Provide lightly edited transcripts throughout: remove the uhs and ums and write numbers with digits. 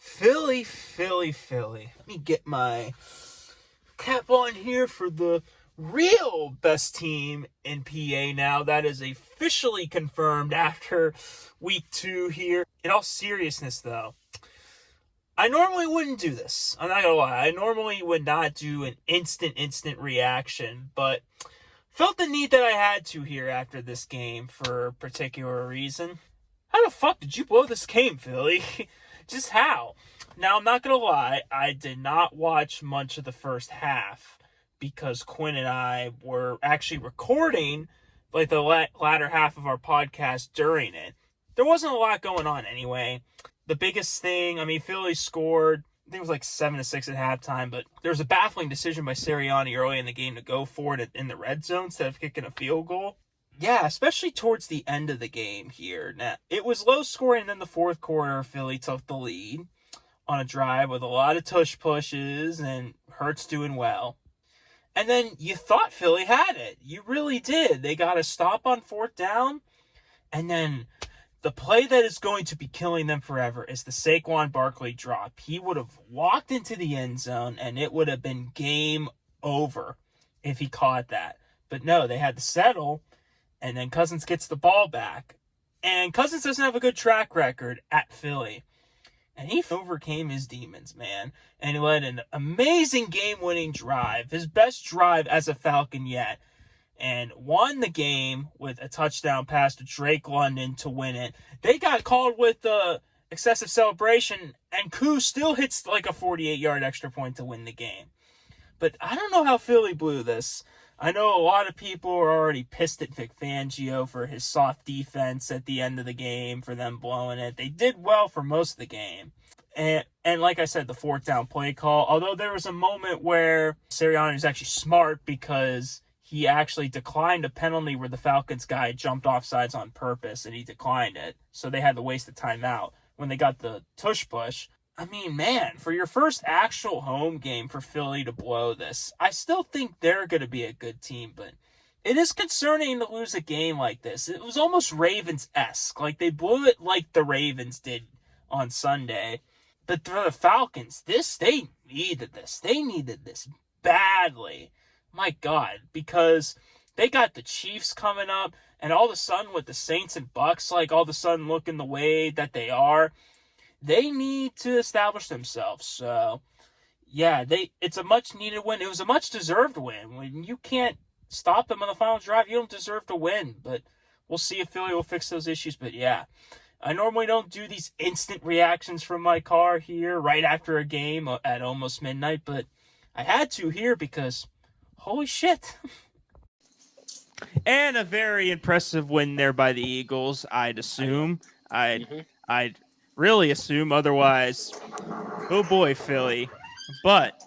Philly, Philly, Philly. Let me get my cap on here for the real best team in PA now. That is officially confirmed after week 2 here. In all seriousness, though, I normally wouldn't do this. I'm not gonna lie. I normally would not do an instant reaction, but felt the need that I had to here after this game for a particular reason. How the fuck did you blow this game, Philly? Just how? Now, I'm not going to lie, I did not watch much of the first half because Quinn and I were actually recording like the latter half of our podcast during it. There wasn't a lot going on anyway. The biggest thing, Philly scored, I think it was like 7-6 at halftime, but there was a baffling decision by Sirianni early in the game to go for it in the red zone instead of kicking a field goal. Yeah, especially towards the end of the game here. Now, it was low scoring, and then the fourth quarter, Philly took the lead on a drive with a lot of tush pushes and Hurts doing well. And then you thought Philly had it. You really did. They got a stop on fourth down, and then the play that is going to be killing them forever is the Saquon Barkley drop. He would have walked into the end zone, and it would have been game over if he caught that. But no, they had to settle. And then Cousins gets the ball back. And Cousins doesn't have a good track record at Philly. And he overcame his demons, man. And he led an amazing game-winning drive. His best drive as a Falcon yet. And won the game with a touchdown pass to Drake London to win it. They got called with excessive celebration. And Koo still hits like a 48-yard extra point to win the game. But I don't know how Philly blew this. I know a lot of people are already pissed at Vic Fangio for his soft defense at the end of the game, for them blowing it. They did well for most of the game. And like I said, the fourth down play call, although there was a moment where Sirianni was actually smart because he actually declined a penalty where the Falcons guy jumped off sides on purpose and he declined it. So they had to waste the timeout. When they got the tush push, man, for your first actual home game for Philly to blow this, I still think they're going to be a good team, but it is concerning to lose a game like this. It was almost Ravens-esque. Like, they blew it like the Ravens did on Sunday. But for the Falcons, they needed this. They needed this badly. My God, because they got the Chiefs coming up, and all of a sudden with the Saints and Bucks, like, all of a sudden looking the way that they are, they need to establish themselves. So, yeah, it's a much-needed win. It was a much-deserved win. When you can't stop them on the final drive, you don't deserve to win. But we'll see if Philly will fix those issues. But, yeah, I normally don't do these instant reactions from my car here right after a game at almost midnight. But I had to here because, holy shit. And a very impressive win there by the Eagles, I'd assume. I'd really assume, otherwise, oh boy, Philly. But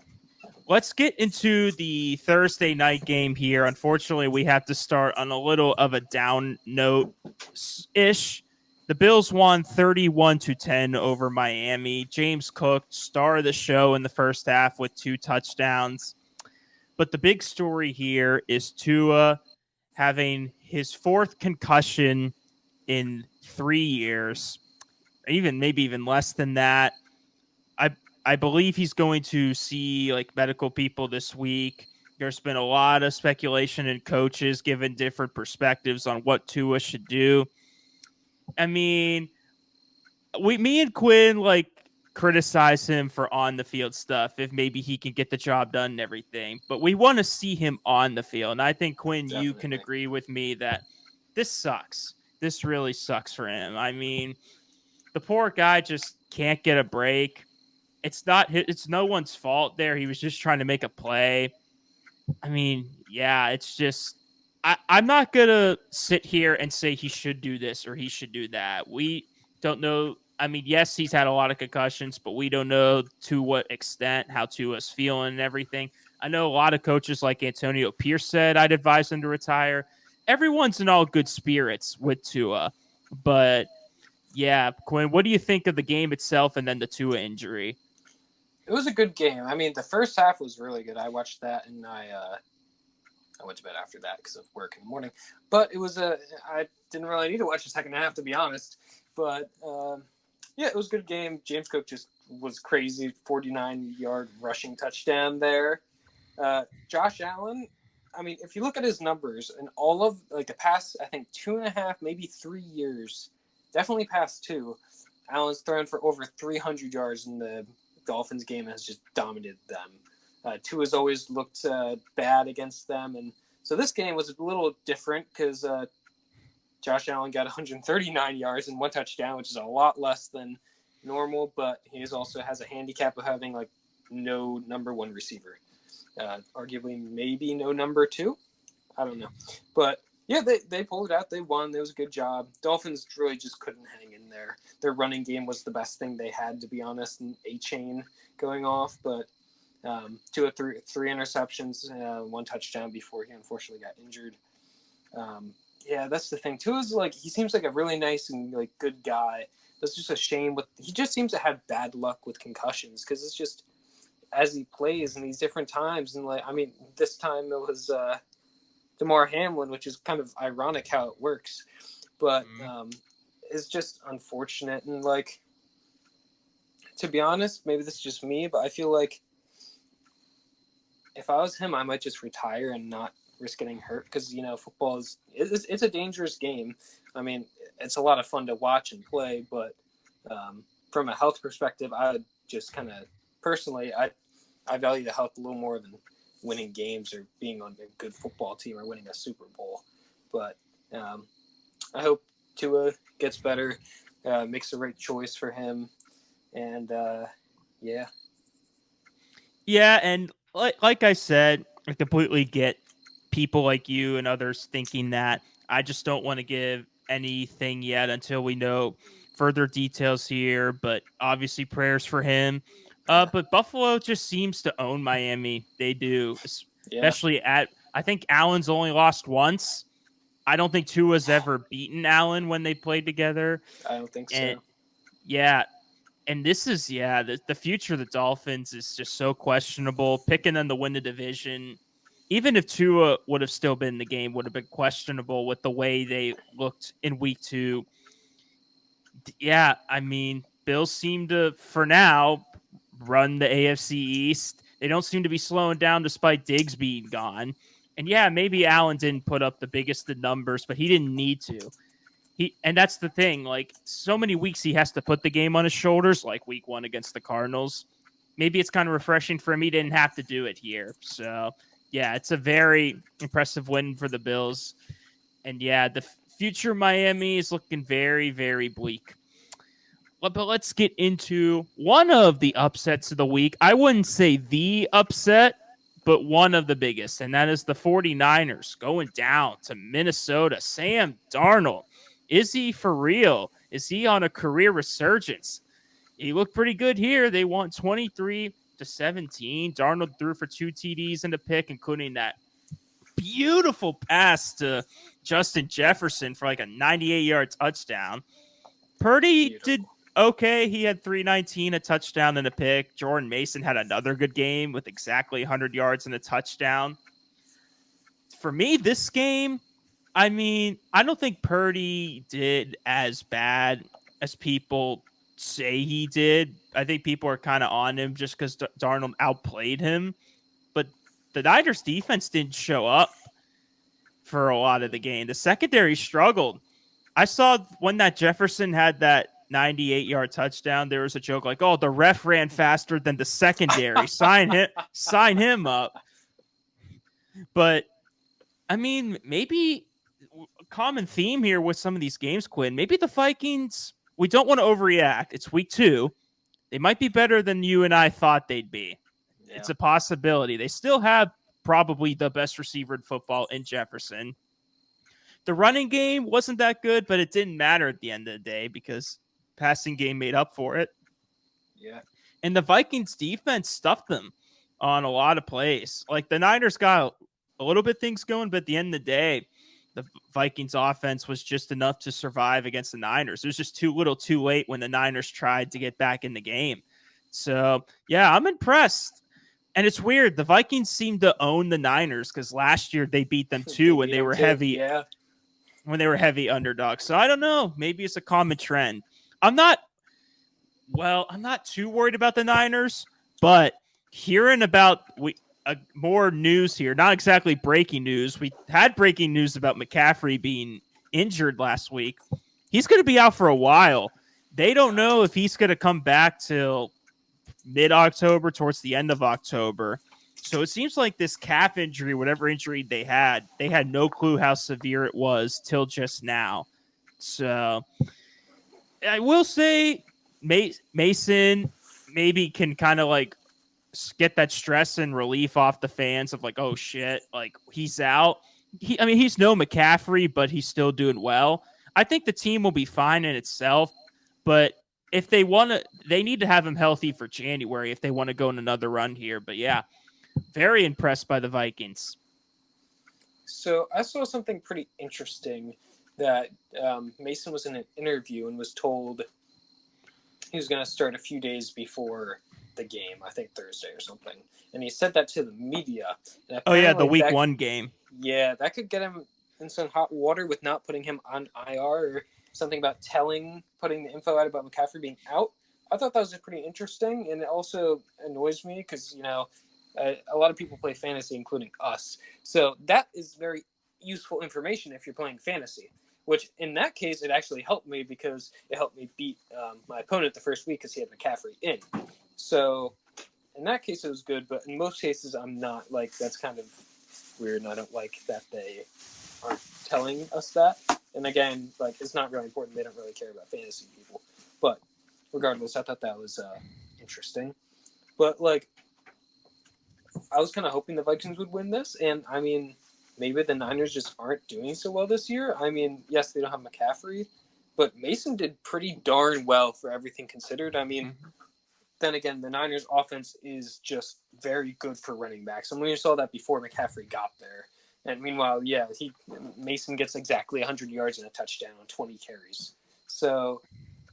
let's get into the Thursday night game here. Unfortunately, we have to start on a little of a down note-ish. The Bills won 31-10 over Miami. James Cook, star of the show in the first half with 2 touchdowns. But the big story here is Tua having his 4th concussion in 3 years. Maybe even less than that. I believe he's going to see like medical people this week. There's been a lot of speculation and coaches giving different perspectives on what Tua should do. Me and Quinn like criticize him for on the field stuff if maybe he can get the job done and everything. But we want to see him on the field. And I think, Quinn, Definitely. You can agree with me that this sucks. This really sucks for him. The poor guy just can't get a break. It's no one's fault there. He was just trying to make a play. It's just, I'm not going to sit here and say he should do this or he should do that. We don't know. Yes, he's had a lot of concussions, but we don't know to what extent, how Tua's feeling and everything. I know a lot of coaches like Antonio Pierce said I'd advise him to retire. Everyone's in all good spirits with Tua, but yeah, Quinn, what do you think of the game itself and then the Tua injury? It was a good game. The first half was really good. I watched that and I went to bed after that because of work in the morning. But it was I didn't really need to watch the second half, to be honest. But it was a good game. James Cook just was crazy 49-yard rushing touchdown there. Josh Allen, I mean, if you look at his numbers in all of like the past, I think 2.5, maybe 3 years, definitely past 2, Allen's thrown for over 300 yards in the Dolphins game and has just dominated them. Tua's always looked bad against them, and so this game was a little different because Josh Allen got 139 yards and 1 touchdown, which is a lot less than normal, but he also has a handicap of having like no number 1 receiver. Arguably maybe no number 2. I don't know. But yeah, they pulled it out. They won. It was a good job. Dolphins really just couldn't hang in there. Their running game was the best thing they had, to be honest, and A-Chain going off. But 2 of 3 interceptions, 1 touchdown before he unfortunately got injured. Yeah, that's the thing. Tua's like, he seems like a really nice and like good guy. It's just a shame he just seems to have bad luck with concussions because it's just as he plays in these different times. And like, I mean, this time it was Damar Hamlin, which is kind of ironic how it works, but it's just unfortunate. And like, to be honest, maybe this is just me, but I feel like if I was him, I might just retire and not risk getting hurt because, you know, football it's a dangerous game. I mean, it's a lot of fun to watch and play, but from a health perspective, I would just kind of personally, I value the health a little more than winning games or being on a good football team or winning a Super Bowl. But I hope Tua gets better, makes the right choice for him, and yeah. Yeah, and like I said, I completely get people like you and others thinking that. I just don't want to give anything yet until we know further details here, but obviously prayers for him. But Buffalo just seems to own Miami. They do, especially I think Allen's only lost once. I don't think Tua's ever beaten Allen when they played together. I don't think and, so. Yeah, and this is, the future of the Dolphins is just so questionable. Picking them to win the division, even if Tua would have still been in the game, would have been questionable with the way they looked in week 2. Yeah, I mean, Bills seem to, for now, run the AFC East. They don't seem to be slowing down despite Diggs being gone. And yeah, maybe Allen didn't put up the biggest of numbers, but he didn't need to. And that's the thing. Like, so many weeks he has to put the game on his shoulders, like week 1 against the Cardinals. Maybe it's kind of refreshing for him. He didn't have to do it here. So yeah, it's a very impressive win for the Bills. And yeah, the future Miami is looking very, very bleak. But let's get into one of the upsets of the week. I wouldn't say the upset, but one of the biggest, and that is the 49ers going down to Minnesota. Sam Darnold, is he for real? Is he on a career resurgence? He looked pretty good here. They won 23-17. Darnold threw for 2 TDs and a pick, including that beautiful pass to Justin Jefferson for like a 98-yard touchdown. Purdy did okay. He had 319, a touchdown and a pick. Jordan Mason had another good game with exactly 100 yards and a touchdown. For me, this game, I mean, I don't think Purdy did as bad as people say he did. I think people are kind of on him just because Darnold outplayed him. But the Niners defense didn't show up for a lot of the game. The secondary struggled. I saw when that Jefferson had that 98-yard touchdown, there was a joke like, "Oh, the ref ran faster than the secondary. Sign him up." But I mean, maybe a common theme here with some of these games, Quinn. Maybe the Vikings, we don't want to overreact. It's week 2. They might be better than you and I thought they'd be. Yeah. It's a possibility. They still have probably the best receiver in football in Jefferson. The running game wasn't that good, but it didn't matter at the end of the day because passing game made up for it. Yeah. And the Vikings defense stuffed them on a lot of plays. Like, the Niners got a little bit things going, but at the end of the day, the Vikings offense was just enough to survive against the Niners. It was just too little too late when the Niners tried to get back in the game. So, yeah, I'm impressed. And it's weird. The Vikings seem to own the Niners because last year they beat them too when they were heavy. Yeah. When they were heavy underdogs. So I don't know. Maybe it's a common trend. I'm not Well, I'm not too worried about the Niners, but hearing about more news here, not exactly breaking news. We had breaking news about McCaffrey being injured last week. He's going to be out for a while. They don't know if he's going to come back till mid-October, towards the end of October. So it seems like this calf injury, whatever injury they had no clue how severe it was till just now. So I will say Mason maybe can kind of like get that stress and relief off the fans of like, oh shit, like he's out. He's no McCaffrey, but he's still doing well. I think the team will be fine in itself, but if they want to, they need to have him healthy for January if they want to go on another run here. But yeah, very impressed by the Vikings. So I saw something pretty interesting that Mason was in an interview and was told he was going to start a few days before the game, I think Thursday or something. And he said that to the media. And oh, yeah, the week one game. Yeah, that could get him in some hot water with not putting him on IR or something about putting the info out about McCaffrey being out. I thought that was pretty interesting, and it also annoys me because, a lot of people play fantasy, including us. So that is very useful information if you're playing fantasy, which in that case, it actually helped me because it helped me beat my opponent the first week because he had McCaffrey in. So in that case, it was good, but in most cases, I'm not. Like, that's kind of weird, and I don't like that they aren't telling us that. And again, like, it's not really important. They don't really care about fantasy people. But regardless, I thought that was interesting. But, like, I was kind of hoping the Vikings would win this, and, maybe the Niners just aren't doing so well this year. Yes, they don't have McCaffrey, but Mason did pretty darn well for everything considered. Then again, the Niners' offense is just very good for running backs. And we saw that before McCaffrey got there. And meanwhile, yeah, Mason gets exactly 100 yards and a touchdown on 20 carries. So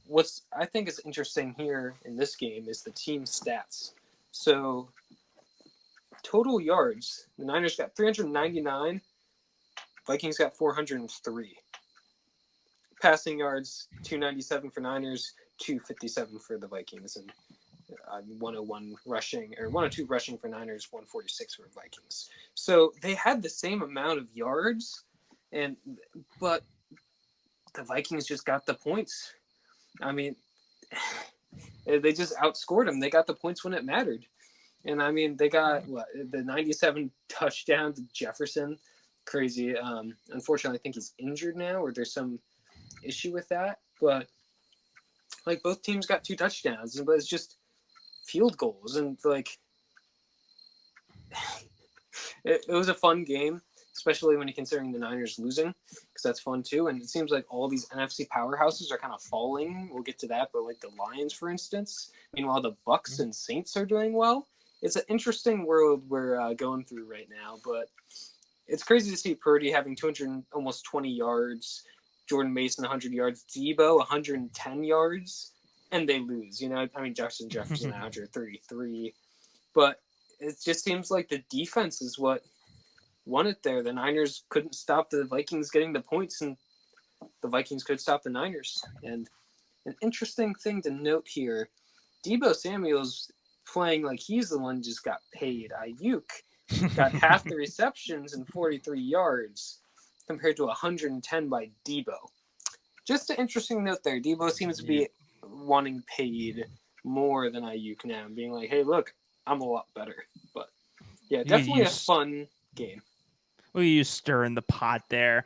what's I think is interesting here in this game is the team stats. So total yards, the Niners got 399, Vikings got 403. Passing yards, 297 for Niners, 257 for the Vikings, and 101 rushing, or 102 rushing for Niners, 146 for Vikings. So they had the same amount of yards, but the Vikings just got the points. They just outscored them. They got the points when it mattered. And they got the 97 touchdown to Jefferson. Crazy. Unfortunately, I think he's injured now, or there's some issue with that. But like both teams got 2 touchdowns, but it's just field goals, and like it was a fun game, especially when you're considering the Niners losing, because that's fun too. And it seems like all these NFC powerhouses are kind of falling. We'll get to that, but like the Lions, for instance. Meanwhile, the Bucks and Saints are doing well. It's an interesting world we're going through right now, but it's crazy to see Purdy having 200 almost 20 yards, Jordan Mason 100 yards, Debo 110 yards. And they lose, Justin Jefferson 133. But it just seems like the defense is what won it there. The Niners couldn't stop the Vikings getting the points, and the Vikings could stop the Niners. And an interesting thing to note here, Debo Samuel's playing like he's the one who just got paid. Ayuk got half the receptions and 43 yards compared to 110 by Debo. Just an interesting note there. Debo seems to be wanting paid more than Ayuk now, and being like, hey, look, I'm a lot better. But yeah, definitely a fun game. Well, you stirring the pot there.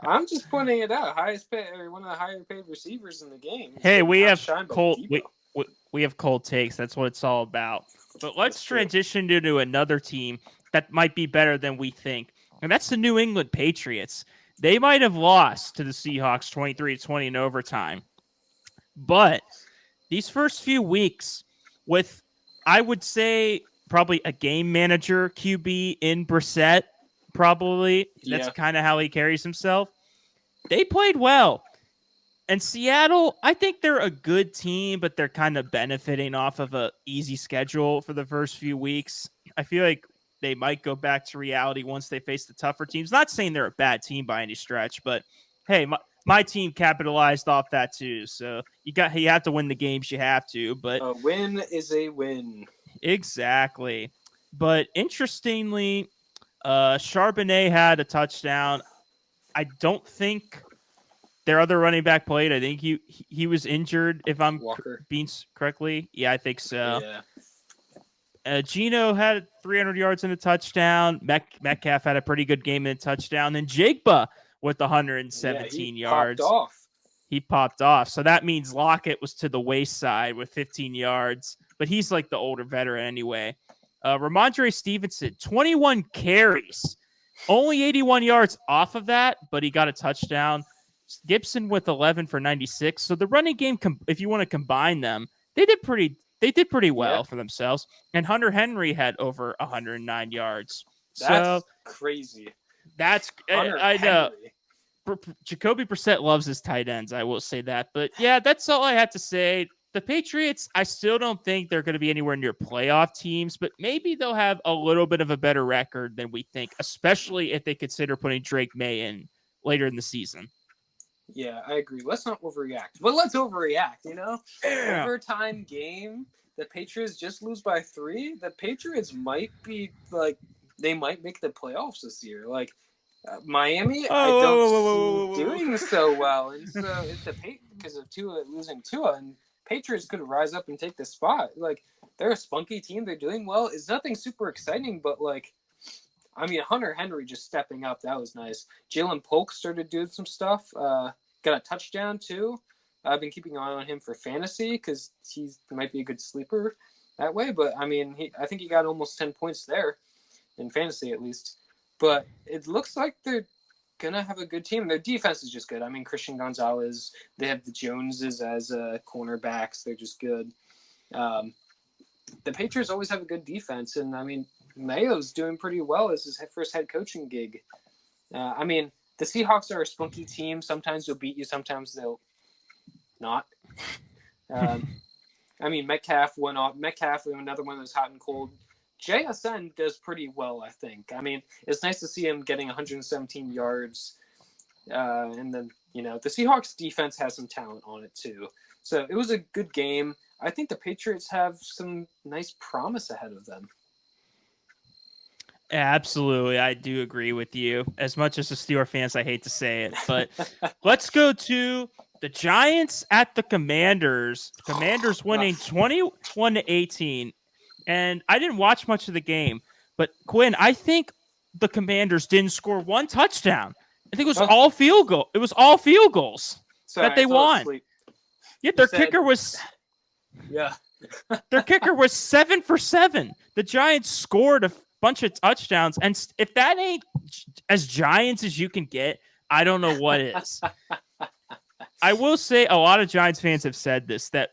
I'm just pointing it out. Highest paid, or one of the higher paid receivers in the game. Hey, we have cold takes. That's what it's all about. But let's transition to another team that might be better than we think, and that's the New England Patriots. They might have lost to the Seahawks 23-20 in overtime. But these first few weeks with, I would say, probably a game manager QB in Brissett, probably. That's kind of how he carries himself. They played well. And Seattle, I think they're a good team, but they're kind of benefiting off of an easy schedule for the first few weeks. I feel like they might go back to reality once they face the tougher teams. Not saying they're a bad team by any stretch, but hey, my team capitalized off that too. So you have to win the games you have to, but A win is a win. exactly. But interestingly, Charbonnet had a touchdown. I don't think their other running back played. I think he was injured. If I'm Walker. being correctly, yeah, I think so. Yeah. Gino had 300 yards and a touchdown. Metcalf had a pretty good game and a touchdown. Then Jigba with 117 yards. Popped off. He popped off. So that means Lockett was to the wayside with 15 yards, but he's like the older veteran anyway. Ramondre Stevenson, 21 carries, only 81 yards off of that, but he got a touchdown. Gibson with 11 for 96. So the running game, if you want to combine them, they did pretty well for themselves. And Hunter Henry had over 109 yards. That's crazy. That's I know. Jacoby Brissett loves his tight ends. I will say that. But yeah, that's all I have to say. The Patriots, I still don't think they're going to be anywhere near playoff teams, but maybe they'll have a little bit of a better record than we think, especially if they consider putting Drake May in later in the season. Yeah, I agree. Let's not overreact. But let's overreact, Yeah. Overtime game. The Patriots just lose by 3. The Patriots might be they might make the playoffs this year. Miami, I don't see doing so well. And so it's because of Tua losing Tua, and Patriots could rise up and take the spot. They're a spunky team. They're doing well. It's nothing super exciting, but Hunter Henry just stepping up. That was nice. Jalen Polk started doing some stuff. Got a touchdown too. I've been keeping an eye on him for fantasy because he might be a good sleeper that way. But I think he got almost 10 points there in fantasy at least. But it looks like they're gonna have a good team. Their defense is just good. Christian Gonzalez. They have the Joneses as cornerbacks. They're just good. The Patriots always have a good defense, and Mayo's doing pretty well as his first head coaching gig. The Seahawks are a spunky team. Sometimes they'll beat you. Sometimes they'll not. Metcalf went off. Metcalf, another one that's hot and cold. JSN does pretty well, I think. It's nice to see him getting 117 yards. And then, the Seahawks defense has some talent on it too. So it was a good game. I think the Patriots have some nice promise ahead of them. Absolutely. I do agree with you. As much as the Steelers fans, I hate to say it, but let's go to the Giants at the Commanders. The Commanders winning 21-18. And I didn't watch much of the game, but Quinn, I think the Commanders didn't score one touchdown. I think it was all field goal. It was all field goals that they won. Yeah, their kicker was. Yeah. Their kicker was 7 for 7. The Giants scored a bunch of touchdowns, and if that ain't as Giants as you can get, I don't know what is. I will say a lot of Giants fans have said this, that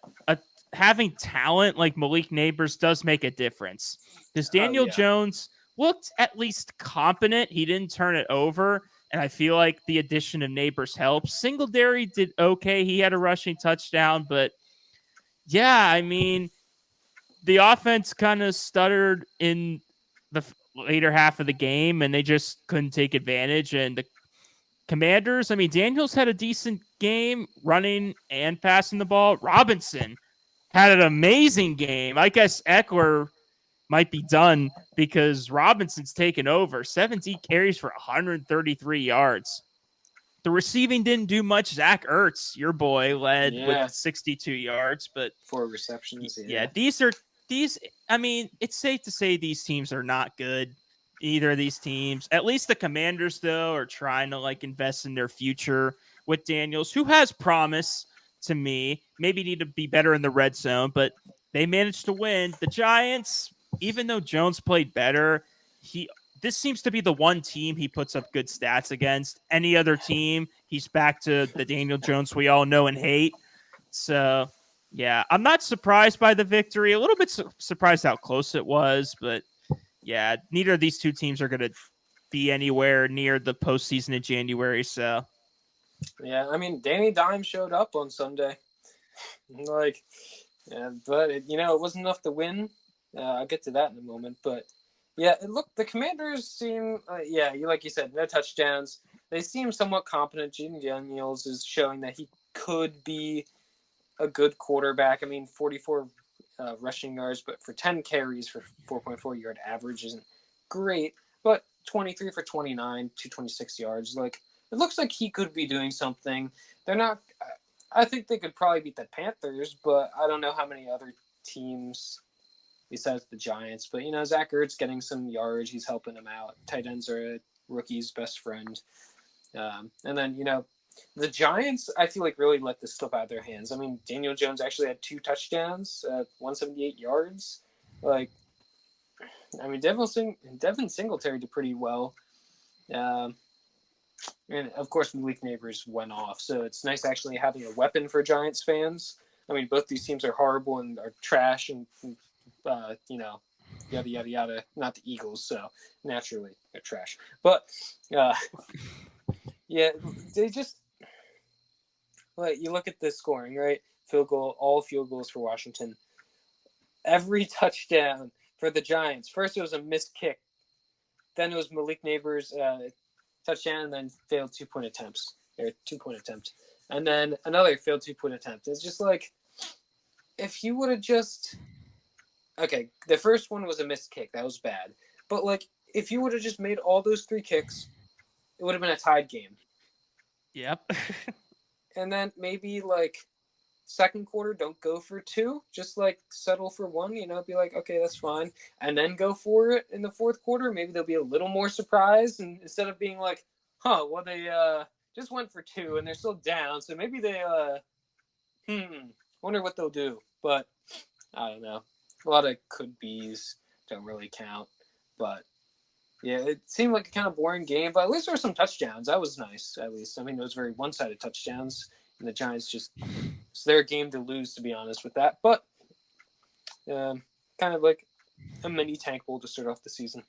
having talent like Malik Nabers does make a difference. Because Daniel Jones looked at least competent. He didn't turn it over, and I feel like the addition of Nabers helps. Singletary did okay. He had a rushing touchdown, but yeah, the offense kind of stuttered in the later half of the game, and they just couldn't take advantage. And the Commanders, Daniels had a decent game running and passing the ball. Robinson had an amazing game. I guess Eckler might be done because Robinson's taken over. 17 carries for 133 yards. The receiving didn't do much. Zach Ertz, your boy, led with 62 yards, but 4 receptions. Yeah, these, it's safe to say these teams are not good. Either of these teams. At least the Commanders, though, are trying to invest in their future with Daniels, who has promise to me. Maybe need to be better in the red zone, but they managed to win. The Giants, even though Jones played better, this seems to be the one team he puts up good stats against. Any other team, he's back to the Daniel Jones we all know and hate. So, yeah, I'm not surprised by the victory. A little bit surprised how close it was, but yeah, neither of these two teams are going to be anywhere near the postseason in January. So, yeah, Danny Dimes showed up on Sunday. But it wasn't enough to win. I'll get to that in a moment. But yeah, the Commanders seem, like you said, no touchdowns. they seem somewhat competent. Jaden Daniels is showing that he could be a good quarterback. I mean, 44 rushing yards, but for 10 carries for 4.4 yard average isn't great. But 23 for 29, 226 yards. Like, it looks like he could be doing something. They're not. I think they could probably beat the Panthers, but I don't know how many other teams besides the Giants. But, Zach Ertz getting some yards. He's helping them out. Tight ends are a rookie's best friend. And then, the Giants, I feel like, really let this slip out of their hands. I mean, Daniel Jones actually had 2 touchdowns at 178 yards. Like, I mean, Devin Singletary did pretty well. And, of course, Malik Neighbors went off. So it's nice actually having a weapon for Giants fans. I mean, both these teams are horrible and are trash and yada, yada, yada. Not the Eagles, so naturally they're trash. But, yeah, they just – like, you look at the scoring, right? Field goal, all field goals for Washington. Every touchdown for the Giants. First, it was a missed kick. Then it was Malik Neighbors' touchdown, and then failed 2-point attempts. Or 2-point attempt. And then another failed 2-point attempt. It's just like, if you would have just... Okay, the first one was a missed kick. That was bad. But, like, if you would have just made all those 3 kicks, it would have been a tied game. Yep. And then maybe, like, second quarter, don't go for 2. Just, like, settle for 1, be like, okay, that's fine. And then go for it in the fourth quarter. Maybe they'll be a little more surprised. And instead of being like, well, they just went for 2 and they're still down. So maybe they, wonder what they'll do. But I don't know. A lot of could-be's don't really count. But, yeah, it seemed like a kind of boring game, but at least there were some touchdowns. That was nice, at least. I mean, it was very one-sided touchdowns, and the Giants it's their game to lose, to be honest with that. But kind of like a mini tank bowl to start off the season.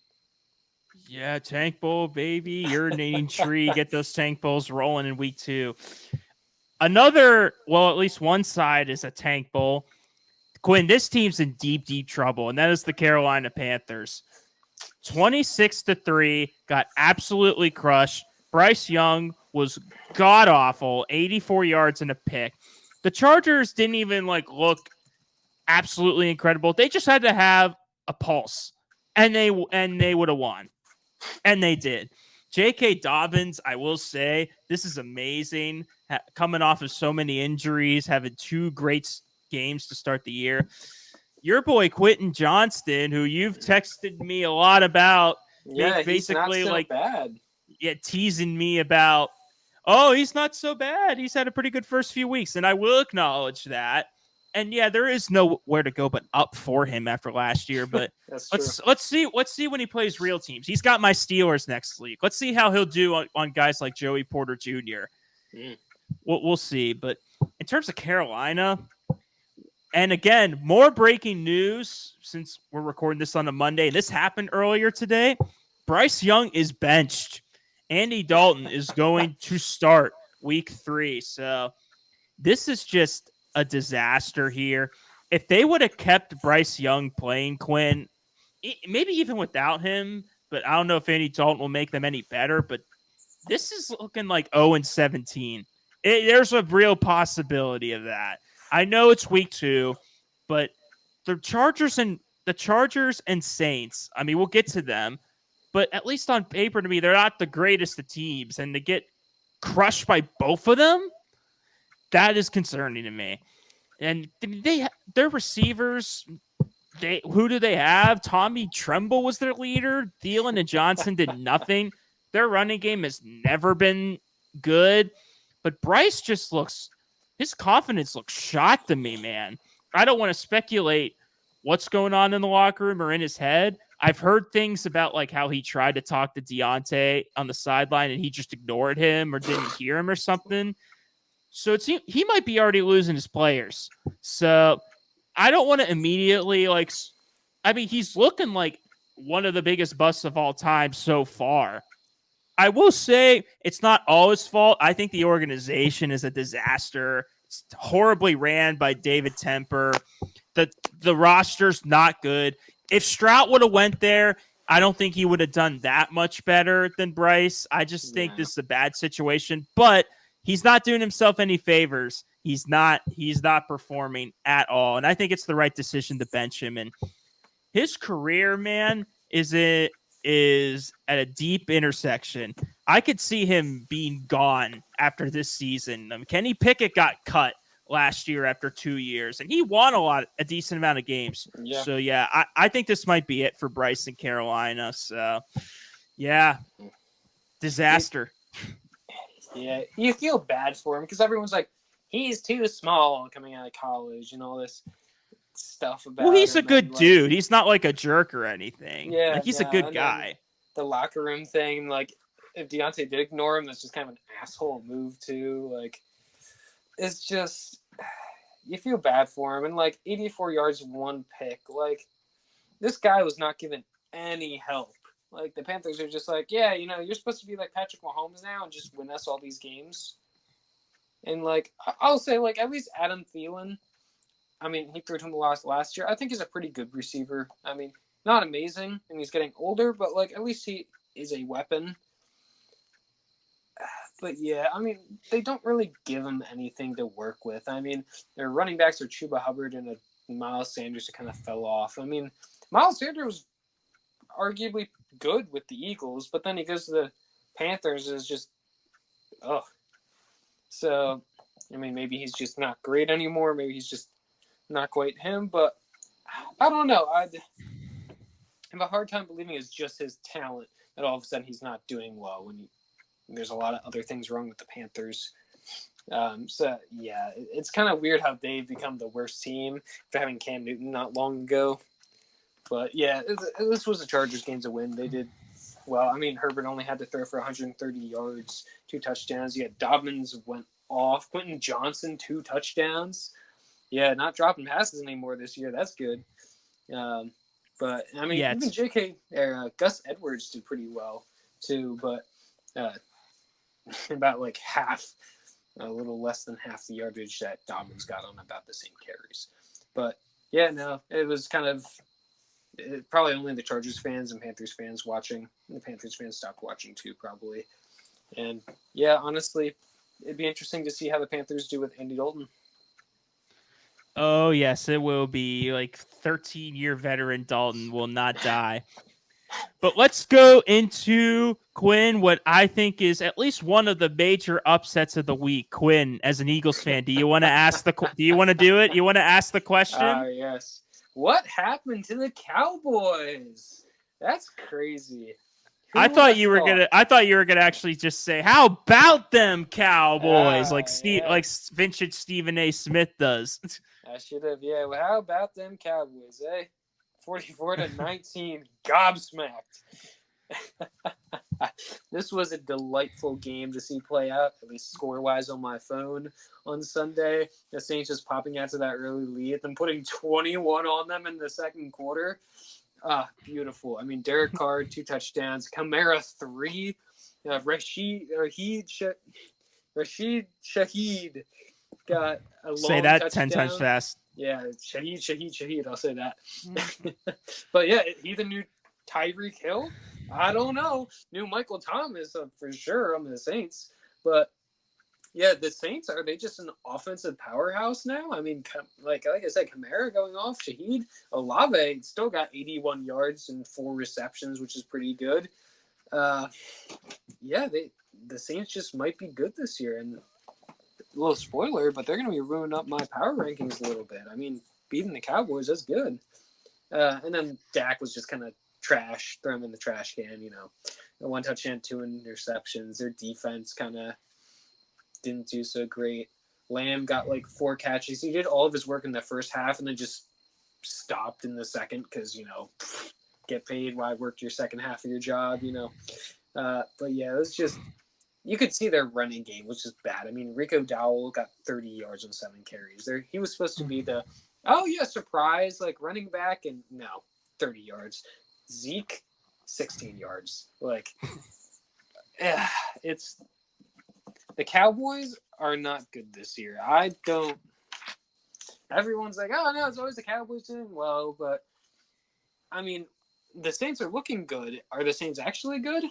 Yeah, tank bowl, baby. Urinating tree. Get those tank bowls rolling in week 2. Another, well, at least one side is a tank bowl. Quinn, this team's in deep, deep trouble, and that is the Carolina Panthers. 26-3, got absolutely crushed. Bryce Young was god-awful, 84 yards and a pick. The Chargers didn't even, look absolutely incredible. They just had to have a pulse, and they would have won. And they did. J.K. Dobbins, I will say, this is amazing. Coming off of so many injuries, having 2 great games to start the year. Your boy Quentin Johnston, who you've texted me a lot about, basically he's not so bad. Yeah, teasing me about, he's not so bad. He's had a pretty good first few weeks, and I will acknowledge that. And yeah, there is nowhere to go but up for him after last year. But let's see when he plays real teams. He's got my Steelers next week. Let's see how he'll do on guys like Joey Porter Jr. We'll see. But in terms of Carolina. And again, more breaking news since we're recording this on a Monday. This happened earlier today. Bryce Young is benched. Andy Dalton is going to start week 3. So this is just a disaster here. If they would have kept Bryce Young playing, Quinn, maybe even without him, but I don't know if Andy Dalton will make them any better, but this is looking like 0-17. There's a real possibility of that. I know it's week 2, but the Chargers and Saints, I mean, we'll get to them, but at least on paper, to me, they're not the greatest of teams, and to get crushed by both of them, that is concerning to me. And their receivers, who do they have? Tommy Tremble was their leader. Thielen and Johnson did nothing. Their running game has never been good, but Bryce just his confidence looks shot to me, man. I don't want to speculate what's going on in the locker room or in his head. I've heard things about how he tried to talk to Deontay on the sideline and he just ignored him or didn't hear him or something. So he might be already losing his players. So I don't want to immediately he's looking like one of the biggest busts of all time so far. I will say it's not all his fault. I think the organization is a disaster. It's horribly ran by David Temper. The roster's not good. If Stroud would have went there, I don't think he would have done that much better than Bryce. I just think Yeah. this is a bad situation, but he's not doing himself any favors. He's not performing at all. And I think it's the right decision to bench him. And his career, man, is at a deep intersection. I could see him being gone after this season. Kenny Pickett got cut last year after 2 years, and he won a decent amount of games. Yeah. So yeah, I think this might be it for Bryce in Carolina. So yeah, disaster. Yeah, you feel bad for him because everyone's like, he's too small coming out of college and all this stuff about. Well, he's a him, good and, like, dude. He's not like a jerk or anything. Yeah, like he's no, a good and guy. The locker room thing, like if Deontay did ignore him, that's just kind of an asshole move too. Like it's just you feel bad for him, and like 84 yards, 1 pick. Like this guy was not given any help. Like the Panthers are just like, yeah, you're supposed to be like Patrick Mahomes now and just win us all these games. And like I'll say, like at least Adam Thielen. I mean, he threw to him last year. I think he's a pretty good receiver. I mean, not amazing, and he's getting older, but like at least he is a weapon. But yeah, I mean, they don't really give him anything to work with. I mean, their running backs are Chuba Hubbard and Miles Sanders who kind of fell off. I mean, Miles Sanders was arguably good with the Eagles, but then he goes to the Panthers is just, ugh. So, I mean, maybe he's just not great anymore. Maybe he's just not quite him, but I don't know. I have a hard time believing it's just his talent that all of a sudden he's not doing well when there's a lot of other things wrong with the Panthers. So, yeah, it's kind of weird how they've become the worst team for having Cam Newton not long ago. But, yeah, this was the Chargers' game to win. They did well. I mean, Herbert only had to throw for 130 yards, 2 touchdowns. Yeah, Dobbins went off. Quentin Johnson, 2 touchdowns. Yeah, not dropping passes anymore this year. That's good. But, I mean, Yeah, even Gus Edwards did pretty well, too. But about like a little less than half the yardage that Dobbins got on about the same carries. But, yeah, no, it was kind of probably only the Chargers fans and Panthers fans watching. The Panthers fans stopped watching, too, probably. And, yeah, honestly, it'd be interesting to see how the Panthers do with Andy Dalton. Oh, yes, it will be. Like 13-year veteran Dalton will not die. But let's go into Quinn, what I think is at least one of the major upsets of the week. Quinn, as an Eagles fan, do you want to ask do you want to do it? You want to ask the question? Yes. What happened to the Cowboys? That's crazy. I thought you were gonna actually just say, "How about them Cowboys?" like vintage Stephen A. Smith does. I should have. Yeah. Well, how about them Cowboys? 44-19, gobsmacked. This was a delightful game to see play out, at least score-wise, on my phone on Sunday. The Saints just popping out to that early lead, then putting 21 on them in the second quarter. Beautiful. I mean, Derek Carr, 2 touchdowns. Kamara, 3. Rashid Shaheed got a long Say that touchdown. 10 times fast. Yeah, Shaheed. I'll say that. But yeah, he the new Tyreek Hill? I don't know. New Michael Thomas for sure on the Saints. But yeah, the Saints, are they just an offensive powerhouse now? I mean, like I said, Kamara going off, Shaheed, Olave still got 81 yards and 4 receptions, which is pretty good. Yeah, the Saints just might be good this year. And a little spoiler, but they're going to be ruining up my power rankings a little bit. I mean, beating the Cowboys, that's good. And then Dak was just kind of trash, throw him in the trash can, The 1 touchdown, 2 interceptions. Their defense kind of didn't do so great. Lamb got like 4 catches. He did all of his work in the first half and then just stopped in the second because, get paid while I worked your second half of your job, But yeah, it was just, you could see their running game was just bad. I mean, Rico Dowell got 30 yards on 7 carries. He was supposed to be the, surprise, like running back, and no, 30 yards. Zeke, 16 yards. Like, it's, the Cowboys are not good this year. Everyone's like, oh no, it's always the Cowboys doing well, but I mean, the Saints are looking good. Are the Saints actually good?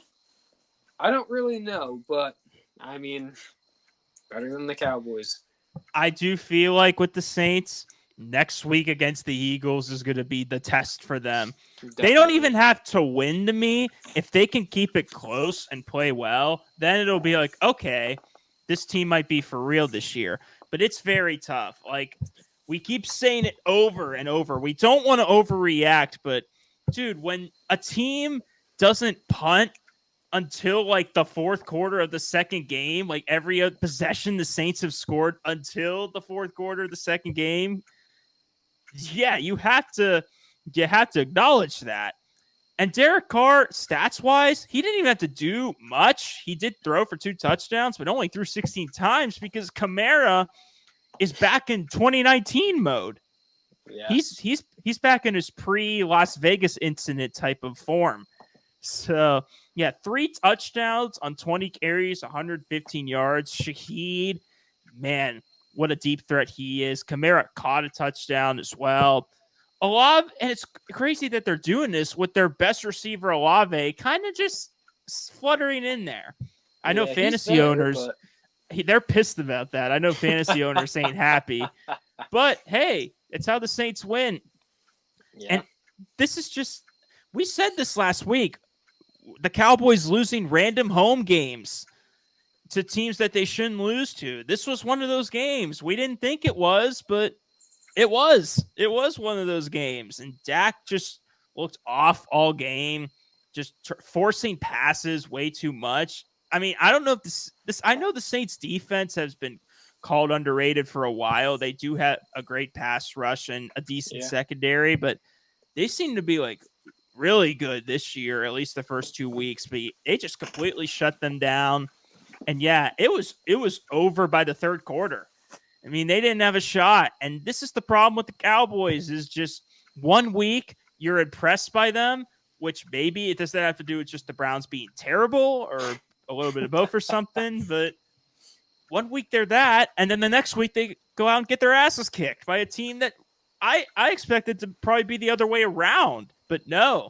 I don't really know, but I mean, better than the Cowboys. I do feel like with the Saints, next week against the Eagles is going to be the test for them. They don't even have to win to me. If they can keep it close and play well, then it'll be like, okay, this team might be for real this year. But it's very tough. Like, we keep saying it over and over. We don't want to overreact, but dude, when a team doesn't punt until like the fourth quarter of the second game, like every possession the Saints have scored until the fourth quarter of the second game, yeah, you have to acknowledge that. And Derek Carr, stats-wise, he didn't even have to do much. He did throw for 2 touchdowns, but only threw 16 times because Kamara is back in 2019 mode. Yeah. He's back in his pre-Las Vegas incident type of form. So, yeah, 3 touchdowns on 20 carries, 115 yards. Shaheed, man, what a deep threat he is. Kamara caught a touchdown as well. Olave, and it's crazy that they're doing this with their best receiver, Olave, kind of just fluttering in there. I know fantasy owners, they're pissed about that. I know fantasy owners ain't happy. But, hey, it's how the Saints win. Yeah. And this is just, we said this last week, the Cowboys losing random home games to teams that they shouldn't lose to. This was one of those games. We didn't think it was, but it was. It was one of those games. And Dak just looked off all game, just forcing passes way too much. I mean, I don't know if this I know the Saints defense has been called underrated for a while. They do have a great pass rush and a decent secondary, but they seem to be like really good this year, at least the first 2 weeks, but they just completely shut them down. And yeah, it was over by the third quarter. I mean, they didn't have a shot. And this is the problem with the Cowboys is just 1 week you're impressed by them, which maybe it doesn't have to do with just the Browns being terrible or a little bit of both or something. But 1 week they're that, and then the next week they go out and get their asses kicked by a team that I expected to probably be the other way around. But no.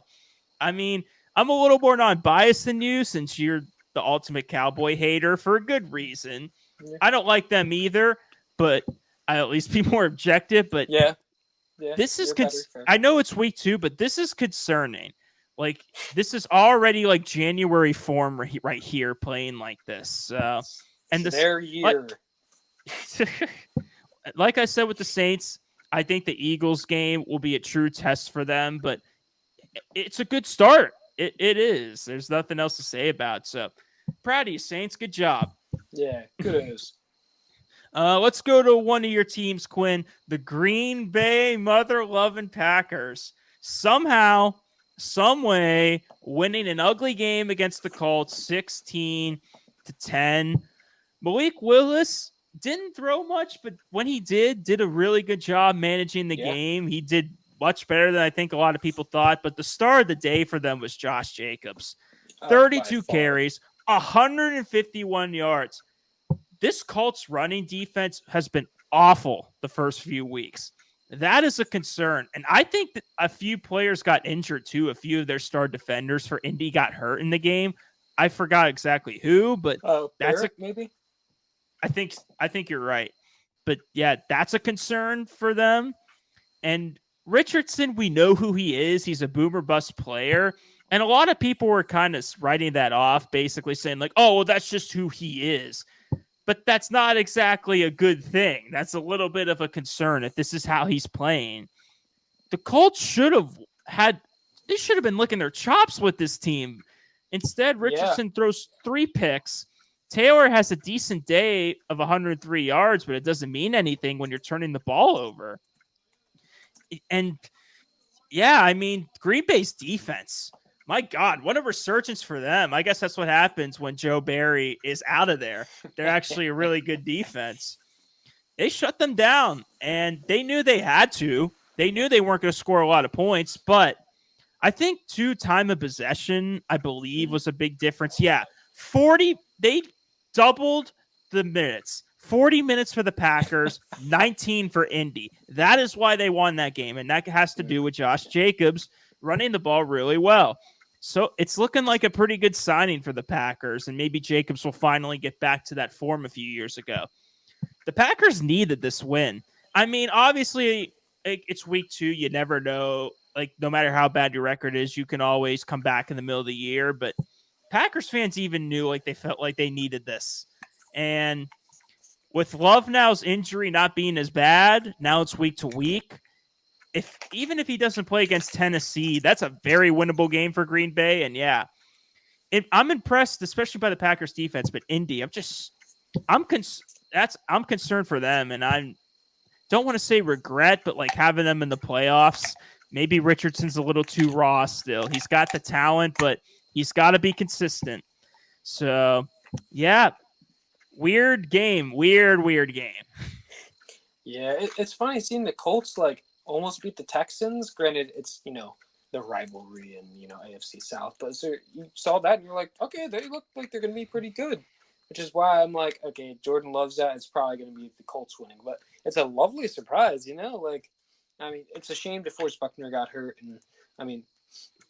I mean, I'm a little more non-biased than you since you're the ultimate Cowboy hater for a good reason. Yeah. I don't like them either, but I at least be more objective. But yeah, this is I know it's week 2, but this is concerning. Like, this is already like January form right here playing like this. And their year. Like I said with the Saints, I think the Eagles game will be a true test for them, but it's a good start. It is. There's nothing else to say about it. So proud of you, Saints. Good job. Yeah, kudos. Let's go to one of your teams, Quinn. The Green Bay mother-loving Packers. Somehow, some way, winning an ugly game against the Colts, 16-10. Malik Willis didn't throw much, but when he did a really good job managing the game. He did much better than I think a lot of people thought. But the star of the day for them was Josh Jacobs. 32 carries, 151 yards. This Colts running defense has been awful the first few weeks. That is a concern. And I think that a few players got injured too. A few of their star defenders for Indy got hurt in the game. I forgot exactly who, but that's maybe. I think you're right. But yeah, that's a concern for them. And Richardson, we know who he is. He's a boomer bust player. And a lot of people were kind of writing that off, basically saying like, oh, well, that's just who he is. But that's not exactly a good thing. That's a little bit of a concern if this is how he's playing. The Colts should have been licking their chops with this team. Instead, Richardson throws 3 picks. Taylor has a decent day of 103 yards, but it doesn't mean anything when you're turning the ball over. And yeah, I mean, Green Bay's defense, my God, what a resurgence for them. I guess that's what happens when Joe Barry is out of there. They're actually a really good defense. They shut them down, and they knew they had to. They knew they weren't going to score a lot of points, but I think time of possession, I believe, was a big difference. Yeah, 40, they doubled the minutes. 40 minutes for the Packers, 19 for Indy. That is why they won that game, and that has to do with Josh Jacobs running the ball really well. So it's looking like a pretty good signing for the Packers, and maybe Jacobs will finally get back to that form a few years ago. The Packers needed this win. I mean, obviously, it's week 2. You never know. Like, no matter how bad your record is, you can always come back in the middle of the year. But Packers fans even knew like they felt like they needed this. And with Love now's injury not being as bad, now it's week to week. Even if he doesn't play against Tennessee, that's a very winnable game for Green Bay. And yeah, I'm impressed, especially by the Packers defense. But Indy, I'm concerned for them, and I don't want to say regret, but like having them in the playoffs. Maybe Richardson's a little too raw still. He's got the talent, but he's got to be consistent. So yeah, weird game. Yeah, it's funny seeing the Colts like almost beat the Texans. Granted, it's the rivalry and AFC South, but you saw that and you're like, okay, they look like they're gonna be pretty good, which is why I'm like, okay, Jordan loves that. It's probably gonna be the Colts winning, but it's a lovely surprise, like. I mean, it's a shame DeForest Buckner got hurt, and I mean,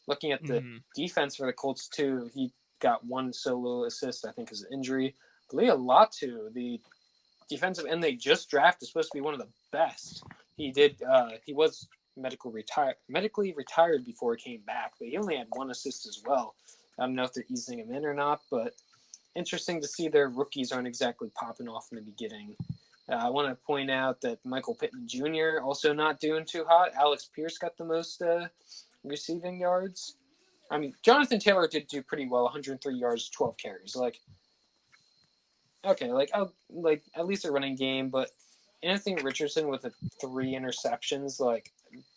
looking at the defense for the Colts too, he got 1 solo assist, I think, is an injury. Leah Latu, the defensive end they just drafted, is supposed to be one of the best. He was medically retired before he came back, but he only had 1 assist as well. I don't know if they're easing him in or not, but interesting to see their rookies aren't exactly popping off in the beginning. I want to point out that Michael Pittman Jr. also not doing too hot. Alex Pierce got the most receiving yards. I mean, Jonathan Taylor did do pretty well, 103 yards, 12 carries. Like, okay, at least a running game, but Anthony Richardson with 3 interceptions, like,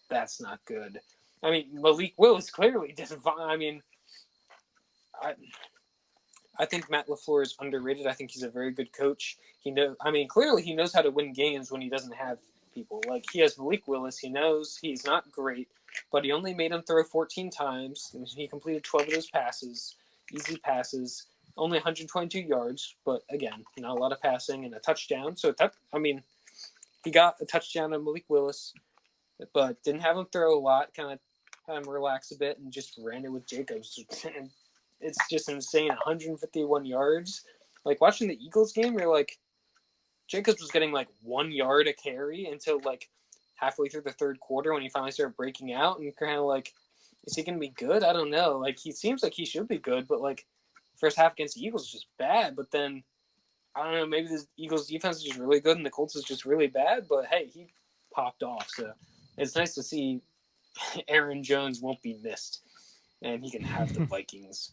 that's not good. I mean, Malik Willis clearly didn't. I mean, I think Matt LaFleur is underrated. I think he's a very good coach. Clearly he knows how to win games when he doesn't have people. Like, he has Malik Willis. He knows he's not great, but he only made him throw 14 times, and he completed 12 of those passes, easy passes, only 122 yards, but again, not a lot of passing and a touchdown. So, he got a touchdown on Malik Willis, but didn't have him throw a lot, kind of had him relax a bit, and just ran it with Jacobs. It's just insane. 151 yards. Like, watching the Eagles game, you're like, Jacobs was getting like 1 yard a carry until like halfway through the third quarter when he finally started breaking out, and kind of like, is he going to be good? I don't know. Like, he seems like he should be good, but like, first half against the Eagles is just bad. But then, I don't know, maybe the Eagles defense is just really good and the Colts is just really bad. But hey, he popped off. So it's nice to see Aaron Jones won't be missed and he can have the Vikings.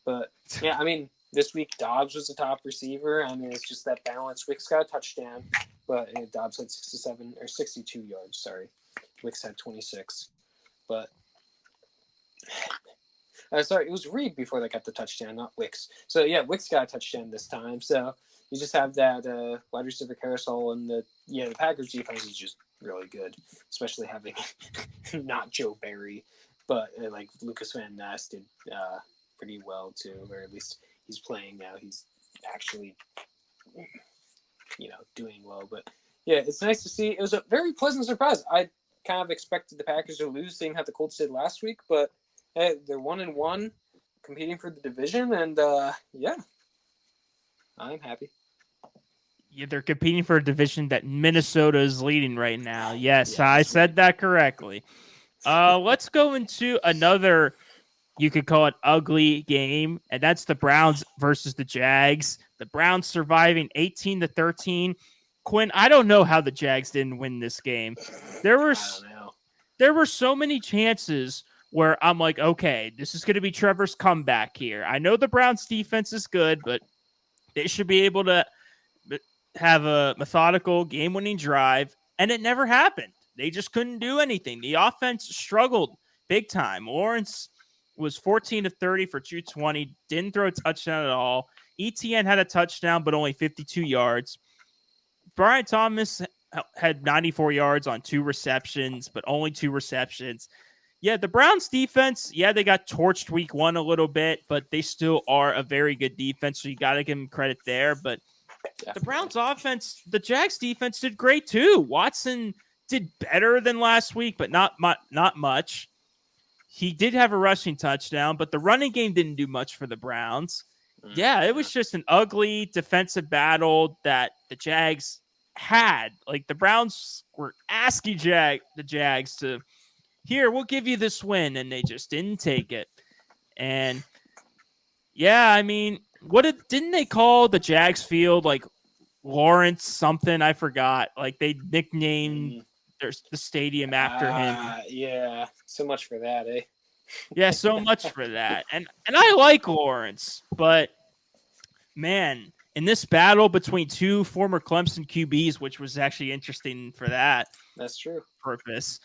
But yeah, I mean, this week Dobbs was the top receiver. I mean, it's just that balance. Wicks got a touchdown, but Dobbs had 62 yards. Sorry, Wicks had 26. But sorry, it was Reed before they got the touchdown, not Wicks. So yeah, Wicks got a touchdown this time. So you just have that wide receiver carousel, and the Packers defense is just really good, especially having not Joe Barry, but like Lucas Van Ness did pretty well too, or at least he's playing now. He's actually, doing well. But yeah, it's nice to see. It was a very pleasant surprise. I kind of expected the Packers to lose, seeing how the Colts did last week, but hey, they're 1-1, competing for the division, and yeah, I'm happy. Yeah, they're competing for a division that Minnesota is leading right now. Yes, Yeah, I said that correctly. Let's go into another, you could call it ugly game, and that's the Browns versus the Jags. The Browns surviving 18-13. Quinn, I don't know how the Jags didn't win this game. There were so many chances where I'm like, okay, this is going to be Trevor's comeback here. I know the Browns defense is good, but they should be able to have a methodical game-winning drive, and it never happened. They just couldn't do anything. The offense struggled big time. Lawrence was 14-30 for 220, didn't throw a touchdown at all. ETN had a touchdown, but only 52 yards. Brian Thomas had 94 yards on 2 receptions, but only 2 receptions. Yeah, the Browns defense, they got torched week 1 a little bit, but they still are a very good defense, so you got to give them credit there. But the Browns offense, the Jags defense did great too. Watson did better than last week, but not much. he did have a rushing touchdown, but the running game didn't do much for the Browns. Yeah, it was just an ugly defensive battle that the Jags had. Like the Browns were asking the Jags to, here, we'll give you this win, and they just didn't take it. And yeah, I mean, didn't they call the Jags field like Lawrence something? I forgot. Like they nicknamed the stadium after him. Yeah, so much for that, eh? Yeah, so much for that. And I like Lawrence, but man, in this battle between two former Clemson QBs, which was actually interesting for that. That's true. Purpose.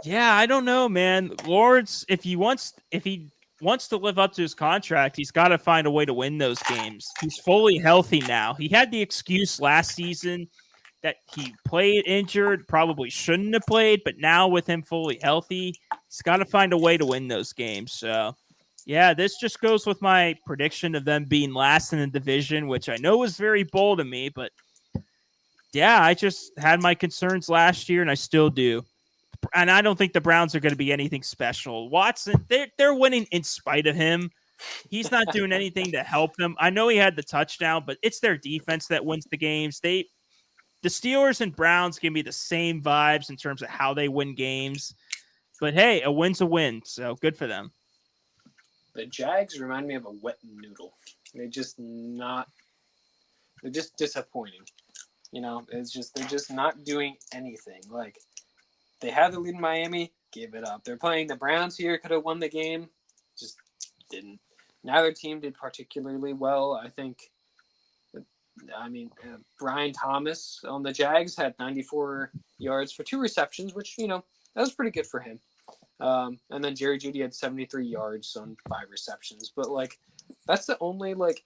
Yeah, I don't know, man. Lawrence, if he wants to live up to his contract, he's got to find a way to win those games. He's fully healthy now. He had the excuse last season that he played injured, probably shouldn't have played, but now with him fully healthy, he's got to find a way to win those games. So, yeah, this just goes with my prediction of them being last in the division, which I know was very bold of me, but yeah, I just had my concerns last year, and I still do. And I don't think the Browns are going to be anything special. Watson, they're winning in spite of him. He's not doing anything to help them. I know he had the touchdown, but it's their defense that wins the games. The Steelers and Browns give me the same vibes in terms of how they win games. But hey, a win's a win, so good for them. The Jags remind me of a wet noodle. They're just disappointing. You know, they're just not doing anything. Like, they had the lead in Miami, gave it up. They're playing the Browns here, could have won the game, just didn't. Neither team did particularly well. Brian Thomas on the Jags had 94 yards for 2 receptions, which, you know, that was pretty good for him. And then Jerry Jeudy had 73 yards on 5 receptions. But, like, that's the only, like,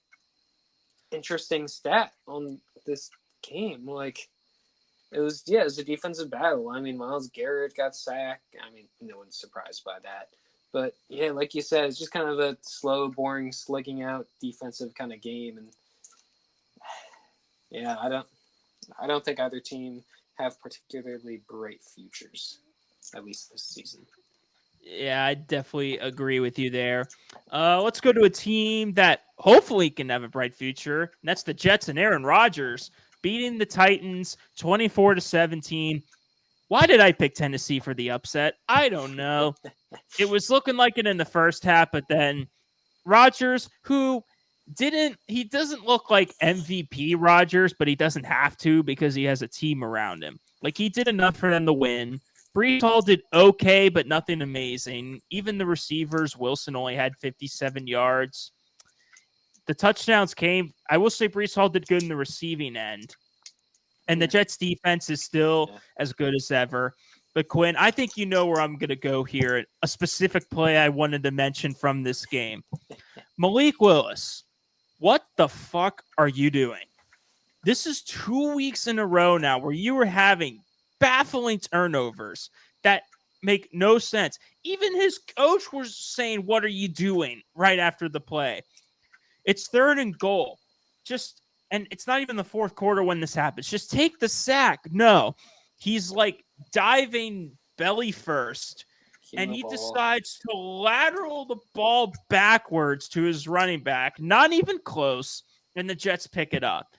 interesting stat on this game. Like, it was a defensive battle. I mean, Myles Garrett got sacked. I mean, no one's surprised by that. But, yeah, like you said, it's just kind of a slow, boring, slugging out defensive kind of game. And, yeah, I don't think either team have particularly bright futures, at least this season. Yeah, I definitely agree with you there. Let's go to a team that hopefully can have a bright future. And that's the Jets and Aaron Rodgers beating the Titans 24-17. Why did I pick Tennessee for the upset? I don't know. It was looking like it in the first half, but then Rodgers, he doesn't look like MVP Rodgers, but he doesn't have to because he has a team around him. Like, he did enough for them to win. Breece Hall did okay, but nothing amazing. Even the receivers, Wilson only had 57 yards. The touchdowns came. I will say Breece Hall did good in the receiving end. And the Jets defense is still as good as ever. But Quinn, I think you know where I'm going to go here. A specific play I wanted to mention from this game. Malik Willis, what the fuck are you doing? This is 2 weeks in a row now where you were having baffling turnovers that make no sense. Even his coach was saying, "What are you doing?" right after the play. It's 3rd and goal. And it's not even the 4th quarter when this happens. Just take the sack. No, he's like diving belly first, and he decides to lateral the ball backwards to his running back. Not even close, and the Jets pick it up.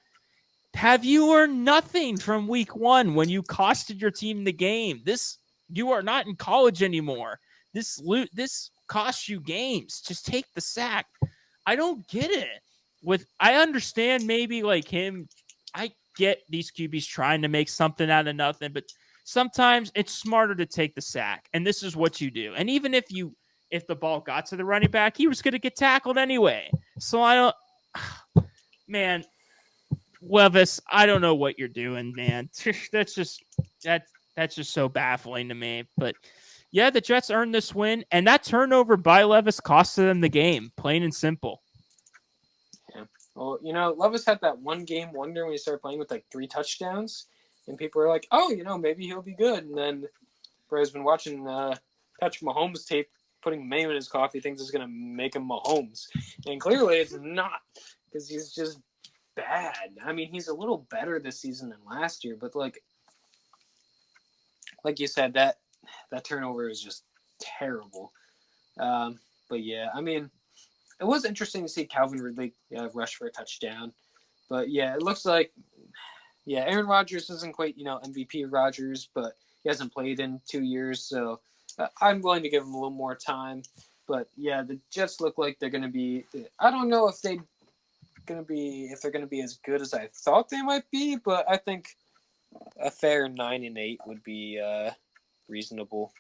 Have you learned nothing from week 1 when you costed your team the game? You are not in college anymore. This costs you games. Just take the sack. I don't get it. I understand maybe like him. I get these QBs trying to make something out of nothing, but sometimes it's smarter to take the sack. And this is what you do. And even if the ball got to the running back, he was going to get tackled anyway. So man, Levis, I don't know what you're doing, man. That's just so baffling to me. But yeah, the Jets earned this win, and that turnover by Levis costed them the game, plain and simple. Yeah. Well, you know, Levis had that one game wonder when he started playing with like 3 touchdowns, and people were like, "Oh, you know, maybe he'll be good." And then Brad's been watching Patrick Mahomes tape, putting mayo in his coffee, thinks it's going to make him Mahomes, and clearly it's not, because he's just bad. I mean, he's a little better this season than last year, but like you said, that turnover is just terrible. But yeah, I mean, it was interesting to see Calvin Ridley rush for a touchdown. But yeah, it looks like Aaron Rodgers isn't quite MVP Rodgers, but he hasn't played in 2 years, so I'm willing to give him a little more time. But yeah, the Jets look like they're going to be. I don't know if they're going to be as good as I thought they might be, but I think a fair 9-8 would be reasonable.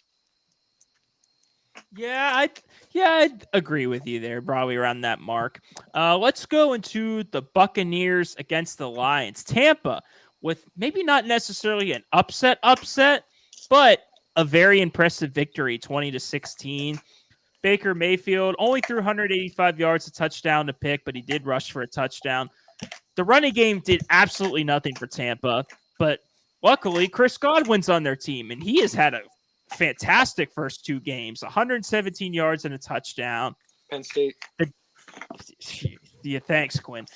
Yeah, I'd agree with you there, probably around that mark. Let's go into the Buccaneers against the Lions. Tampa, with maybe not necessarily an upset, but a very impressive victory, 20-16. Baker Mayfield only threw 185 yards, a touchdown to pick, but he did rush for a touchdown. The running game did absolutely nothing for Tampa, but luckily Chris Godwin's on their team, and he has had a fantastic first 2 games, 117 yards and a touchdown. Penn State. Yeah, thanks, Quinn.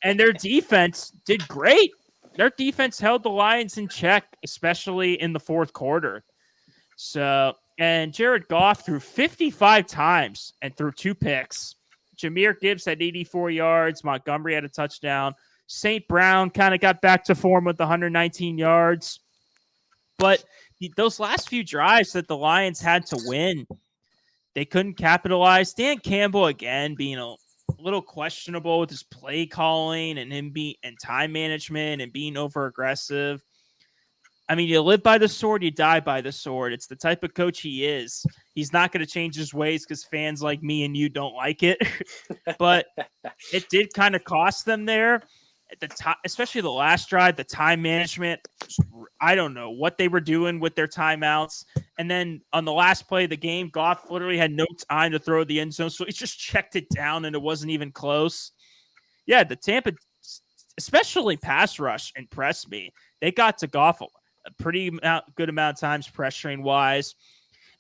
And their defense did great. Their defense held the Lions in check, especially in the fourth quarter. And Jared Goff threw 55 times and threw 2 picks. Jahmyr Gibbs had 84 yards. Montgomery had a touchdown. St. Brown kind of got back to form with 119 yards. But those last few drives that the Lions had to win, they couldn't capitalize. Dan Campbell, again, being a little questionable with his play calling and and time management and being over aggressive. I mean, you live by the sword, you die by the sword. It's the type of coach he is. He's not going to change his ways because fans like me and you don't like it. But it did kind of cost them there. At the time, especially the last drive, the time management, I don't know what they were doing with their timeouts. And then on the last play of the game, Goff literally had no time to throw the end zone. So he just checked it down and it wasn't even close. Yeah, the Tampa, especially pass rush, impressed me. They got to Goff a pretty good amount of times pressuring wise.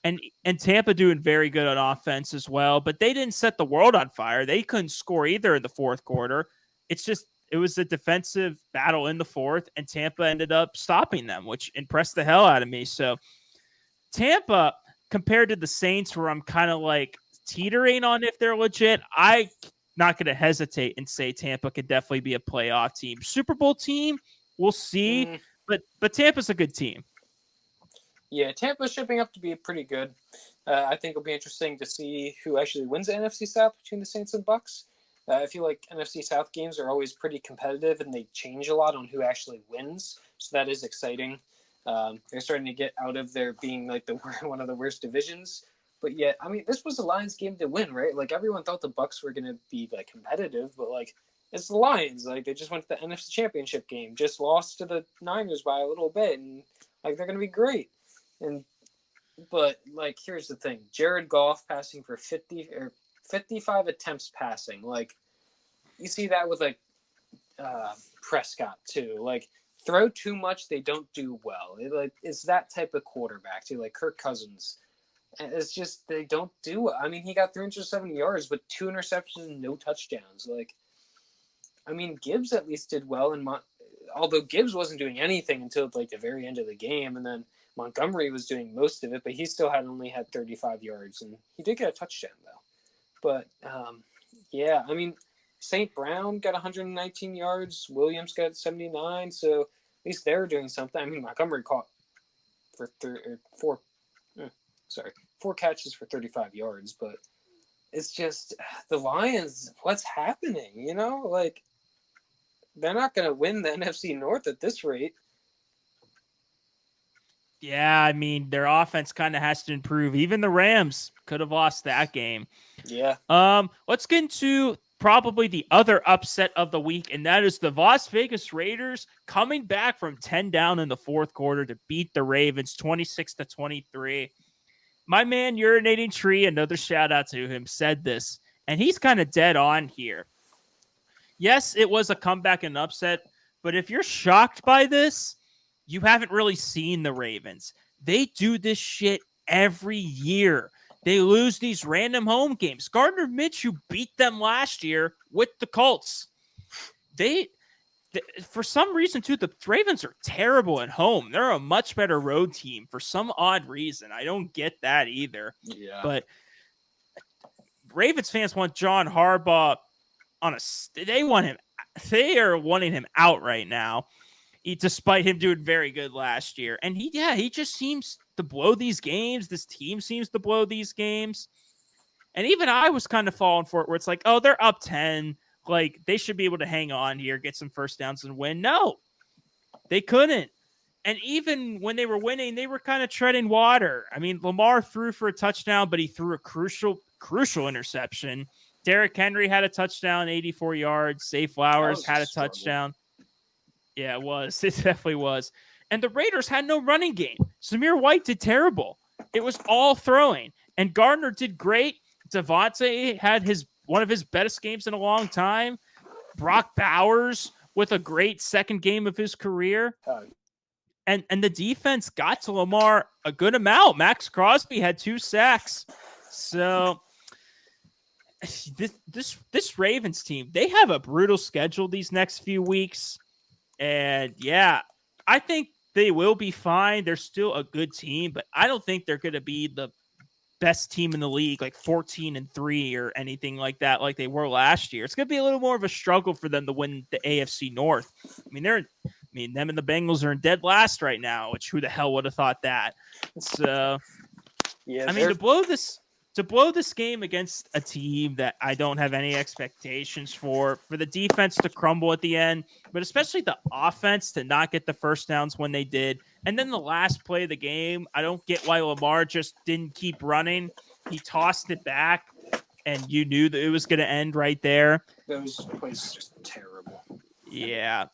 And Tampa doing very good on offense as well. But they didn't set the world on fire. They couldn't score either in the fourth quarter. It was a defensive battle in the fourth, and Tampa ended up stopping them, which impressed the hell out of me. So Tampa, compared to the Saints, where I'm kind of like teetering on if they're legit, I'm not going to hesitate and say Tampa could definitely be a playoff team. Super Bowl team, we'll see, but Tampa's a good team. Yeah, Tampa's shaping up to be pretty good. I think it'll be interesting to see who actually wins the NFC South between the Saints and Bucs. I feel like NFC South games are always pretty competitive, and they change a lot on who actually wins. So that is exciting. They're starting to get out of there being like one of the worst divisions. But yeah, I mean, this was the Lions game to win, right? Like everyone thought the Bucs were going to be like competitive, but like it's the Lions. Like they just went to the NFC Championship game, just lost to the Niners by a little bit, and like they're going to be great. But like here's the thing: Jared Goff passing for 55 attempts passing. Like you see that with like Prescott too. Like throw too much, they don't do well. It's that type of quarterback too, like Kirk Cousins. And it's just they don't do it. I mean, he got 370 yards, but 2 interceptions and no touchdowns. Like, I mean, Gibbs at least did well, and although Gibbs wasn't doing anything until like the very end of the game, and then Montgomery was doing most of it, but he still only had 35 yards, and he did get a touchdown though. But yeah, I mean, St. Brown got 119 yards, Williams got 79, so at least they're doing something. I mean, Montgomery caught for 4 catches for 35 yards, but it's just the Lions, what's happening, you know? Like, they're not going to win the NFC North at this rate. Yeah, I mean, their offense kind of has to improve. Even the Rams could have lost that game. Yeah. Let's get into probably the other upset of the week, and that is the Las Vegas Raiders coming back from 10 down in the fourth quarter to beat the Ravens 26-23. My man, Urinating Tree, another shout out to him, said this, and he's kind of dead on here. Yes, it was a comeback and upset, but if you're shocked by this, you haven't really seen the Ravens. They do this shit every year. They lose these random home games. Gardner Minshew beat them last year with the Colts. for some reason too, the Ravens are terrible at home. They're a much better road team for some odd reason. I don't get that either. Yeah. But Ravens fans want John Harbaugh they want him. They are wanting him out right now, despite him doing very good last year. And he just seems to blow these games. This team seems to blow these games. And even I was kind of falling for it, where it's like, oh, they're up 10. Like, they should be able to hang on here, get some first downs and win. No, they couldn't. And even when they were winning, they were kind of treading water. I mean, Lamar threw for a touchdown, but he threw a crucial interception. Derrick Henry had a touchdown, 84 yards. Zay Flowers had a touchdown. Yeah, it was. It definitely was. And the Raiders had no running game. Zamir White did terrible. It was all throwing. And Gardner did great. Devontae had one of his best games in a long time. Brock Bowers with a great second game of his career. And the defense got to Lamar a good amount. Max Crosby had 2 sacks. So this Ravens team, they have a brutal schedule these next few weeks. And yeah, I think they will be fine. They're still a good team, but I don't think they're going to be the best team in the league, like 14-3 or anything like that, like they were last year. It's going to be a little more of a struggle for them to win the AFC North. I mean, them and the Bengals are in dead last right now, which who the hell would have thought that? So, yeah, I mean, to blow this game against a team that I don't have any expectations for the defense to crumble at the end, but especially the offense to not get the first downs when they did. And then the last play of the game, I don't get why Lamar just didn't keep running. He tossed it back, and you knew that it was going to end right there. Those plays are just terrible. Yeah,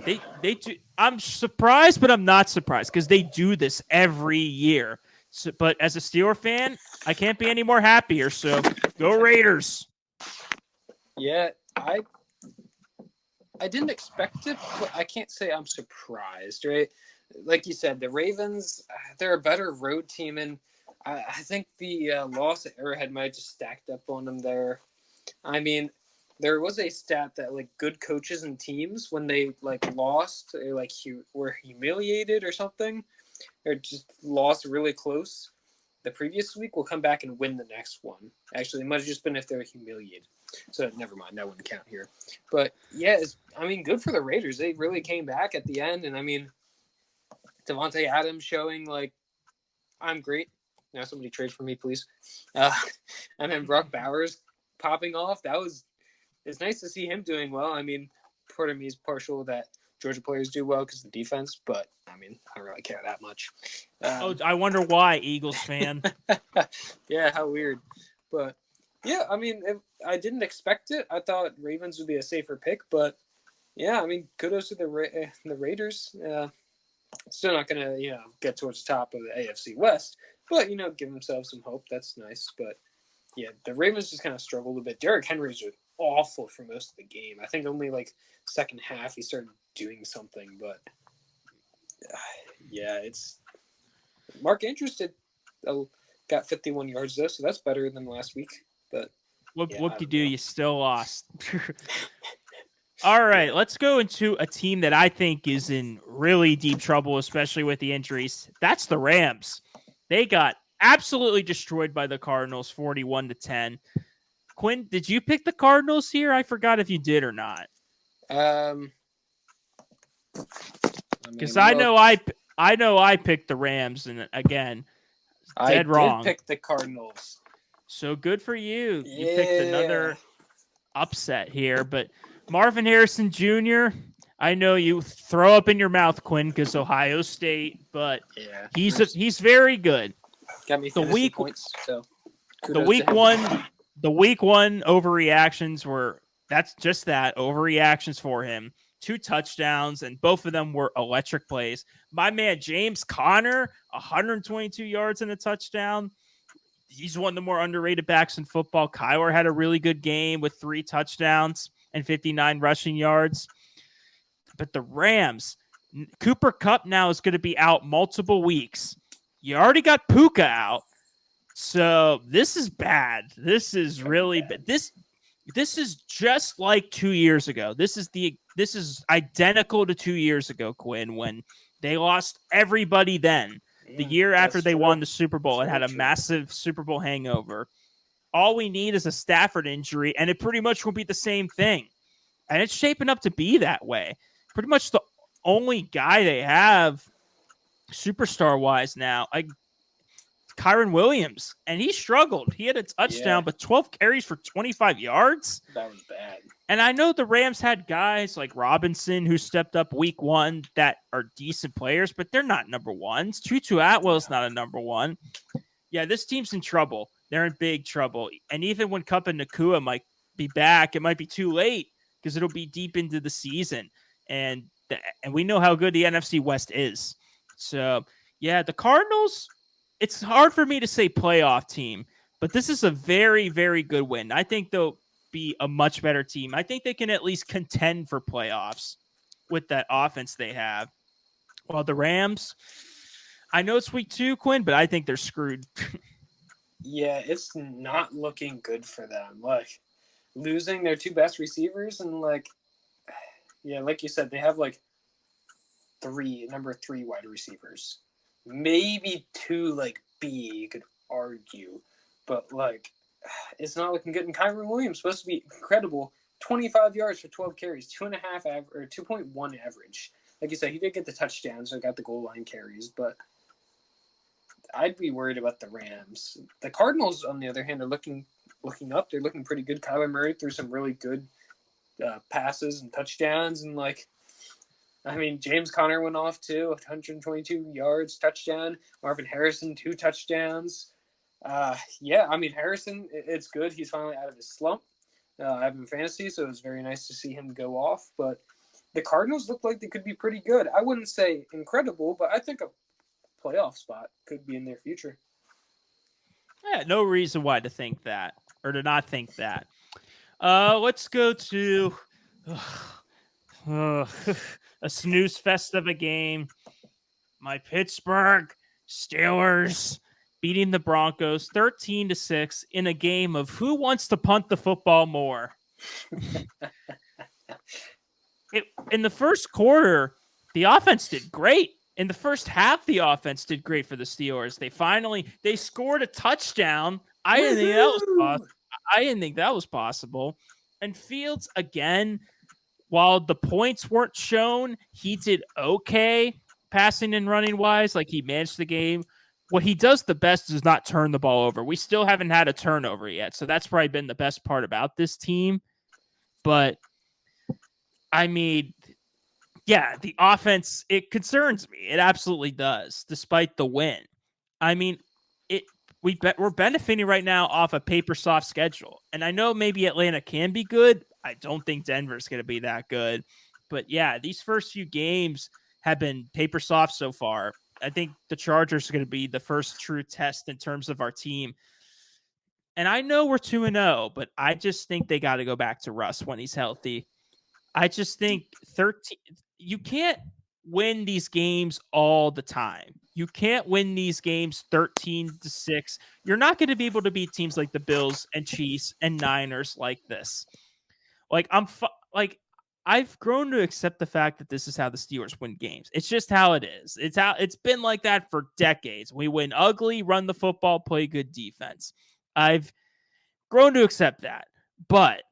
they do. I'm surprised, but I'm not surprised because they do this every year. So, but as a Steeler fan, I can't be any more happier. So go Raiders. Yeah, I didn't expect it, but I can't say I'm surprised, right? Like you said, the Ravens, they're a better road team, and I think the loss at Arrowhead might have just stacked up on them there. I mean, there was a stat that like good coaches and teams, when they like lost, or like were humiliated or something, or just lost really close the previous week, will come back and win the next one. Actually, it might have just been if they were humiliated. So never mind, that wouldn't count here. But yeah, I mean, good for the Raiders. They really came back at the end, and I mean, Devontae Adams showing like, I'm great. Now somebody trade for me, please. And then Brock Bowers popping off. It's nice to see him doing well. I mean, part of me is partial that Georgia players do well because of the defense, but I mean, I don't really care that much. I wonder why, Eagles fan. Yeah, how weird. But yeah, I mean, I didn't expect it. I thought Ravens would be a safer pick, but yeah, I mean, kudos to the Raiders. Still not going to, get towards the top of the AFC West, but, give themselves some hope. That's nice. But yeah, the Ravens just kind of struggled a bit. Derrick Henry's awful for most of the game. I think only like second half he started doing something, but yeah, it's Mark Andrews got 51 yards though, so that's better than last week. But what you do, you still lost. All right, let's go into a team that I think is in really deep trouble, especially with the injuries. That's the Rams. They got absolutely destroyed by the Cardinals, 41-10. Quinn, did you pick the Cardinals here? I forgot if you did or not. Because I know I picked the Rams, and again, dead wrong. I did pick the Cardinals. So good for you. You picked another upset here, but Marvin Harrison Jr., I know you throw up in your mouth, Quinn, because Ohio State, but he's very good. Got me points. So the week one overreactions were overreactions for him. 2 touchdowns, and both of them were electric plays. My man James Conner, 122 yards and a touchdown. He's one of the more underrated backs in football. Kyler had a really good game with 3 touchdowns and 59 rushing yards. But the Rams, Cooper Kupp now is going to be out multiple weeks. You already got Puka out. So this is bad. This is really bad. This is just like 2 years ago. This is identical to 2 years ago, Quinn, when they lost everybody then. The year after they won the Super Bowl and had a massive Super Bowl hangover. All we need is a Stafford injury, and it pretty much will be the same thing. And it's shaping up to be that way. Pretty much the only guy they have superstar-wise now, like Kyron Williams, and he struggled. He had a touchdown, but 12 carries for 25 yards. That was bad. And I know the Rams had guys like Robinson who stepped up week 1 that are decent players, but they're not number ones. Tutu Atwell's not a number one. Yeah, this team's in trouble. They're in big trouble. And even when Kupp and Nakua might be back, it might be too late because it'll be deep into the season. And we know how good the NFC West is. So, yeah, the Cardinals, it's hard for me to say playoff team, but this is a very, very good win. I think they'll be a much better team. I think they can at least contend for playoffs with that offense they have. While the Rams, I know it's week 2, Quinn, but I think they're screwed. Yeah, it's not looking good for them. Like, losing their 2 best receivers and, like, yeah, like you said, they have, like, number 3 wide receivers. Maybe 2, like, B, you could argue. But, like, it's not looking good. And Kyron Williams supposed to be incredible. 25 yards for 12 carries, 2.1 average. Like you said, he did get the touchdown, so he got the goal line carries, but I'd be worried about the Rams. The Cardinals, on the other hand, are looking up. They're looking pretty good. Kyler Murray threw some really good passes and touchdowns, and James Conner went off too, 122 yards, touchdown. Marvin Harrison, 2 touchdowns. Harrison, it's good. He's finally out of his slump. I have him in fantasy, so it was very nice to see him go off. But the Cardinals look like they could be pretty good. I wouldn't say incredible, but I think a playoff spot could be in their future. Yeah, no reason why to think that or to not think that. Let's go to a snooze fest of a game. My Pittsburgh Steelers beating the Broncos 13-6 in a game of who wants to punt the football more. In the first quarter, the offense did great. In the first half, the offense did great for the Steelers. They scored a touchdown. I didn't think that was possible. And Fields, again, while the points weren't shown, he did okay passing and running wise. Like, he managed the game. What he does the best is not turn the ball over. We still haven't had a turnover yet. So that's probably been the best part about this team. But yeah, the offense, it concerns me. It absolutely does, despite the win. We're benefiting right now off a paper soft schedule. And I know maybe Atlanta can be good. I don't think Denver's going to be that good. But yeah, these first few games have been paper soft so far. I think the Chargers are going to be the first true test in terms of our team. And I know we're 2-0, but I just think they got to go back to Russ when he's healthy. I just think you can't win these games all the time. You can't win these games 13-6. You're not going to be able to beat teams like the Bills and Chiefs and Niners like this. I've grown to accept the fact that this is how the Steelers win games. It's just how it is. It's been like that for decades. We win ugly, run the football, play good defense. I've grown to accept that. But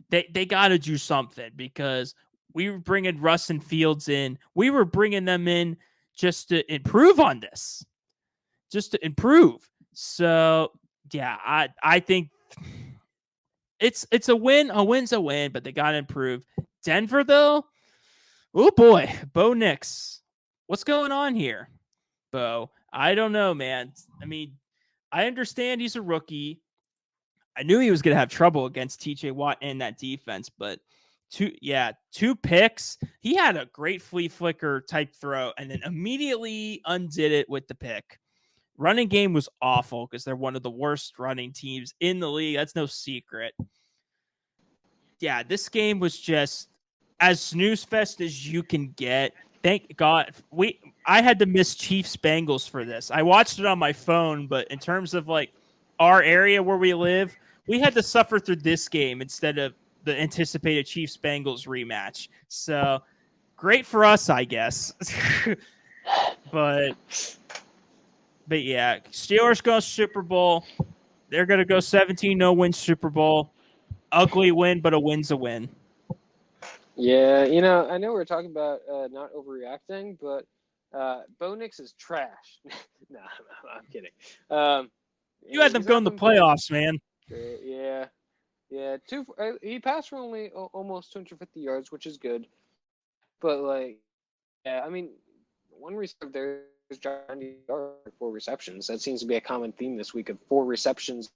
they got to do something, because we were bringing Russ and Fields in. We were bringing them in just to improve on this, just to improve. So yeah, I think it's a win. A win's a win, but they got to improve. Denver, though, oh boy, Bo Nix, what's going on here, Bo? I don't know, man. I understand he's a rookie. I knew he was going to have trouble against TJ Watt and that defense, but 2 picks. He had a great flea flicker type throw and then immediately undid it with the pick. Running game was awful because they're one of the worst running teams in the league. That's no secret. Yeah, this game was just as snooze fest as you can get. Thank God. I had to miss Chiefs Bengals for this. I watched it on my phone, but in terms of our area where we live, we had to suffer through this game instead of the anticipated Chiefs Bengals rematch. So great for us, I guess. but yeah, Steelers go Super Bowl. They're gonna go 17-0 win Super Bowl. Ugly win, but a win's a win. Yeah, I know we're talking about not overreacting, but Bo Nix is trash. No, I'm kidding. You had them he's go in not the been playoffs, man. great. Yeah. He passed for only almost 250 yards, which is good. But yeah, I mean, one receiver there is 90 yards, 4 receptions. That seems to be a common theme this week of 4 receptions,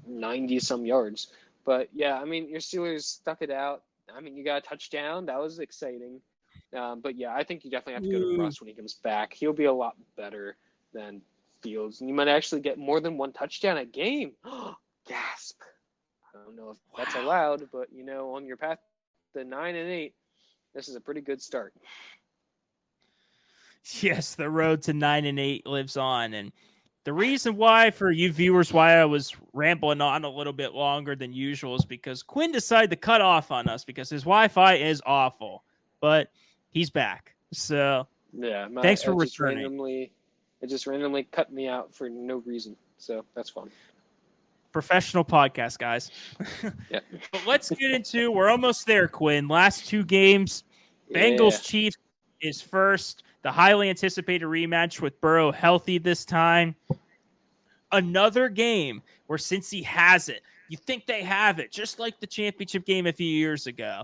90 some yards. But yeah, I mean, your Steelers stuck it out. I mean, you got a touchdown. That was exciting. But yeah, I think you definitely have to go to Russ when he comes back. He'll be a lot better than Fields, and you might actually get more than 1 touchdown a game. Gasp! I don't know if that's allowed, but on your path to 9-8, this is a pretty good start. Yes, the road to 9-8 lives on, and the reason why, for you viewers, why I was rambling on a little bit longer than usual is because Quinn decided to cut off on us because his Wi-Fi is awful, but he's back. So yeah, thanks for returning. It just randomly cut me out for no reason, so that's fun. Professional podcast, guys. Yeah. But let's get into, we're almost there, Quinn. Last 2 games, Bengals Chiefs is first. The highly anticipated rematch with Burrow healthy this time. Another game where Cincy has it. You think they have it, just like the championship game a few years ago.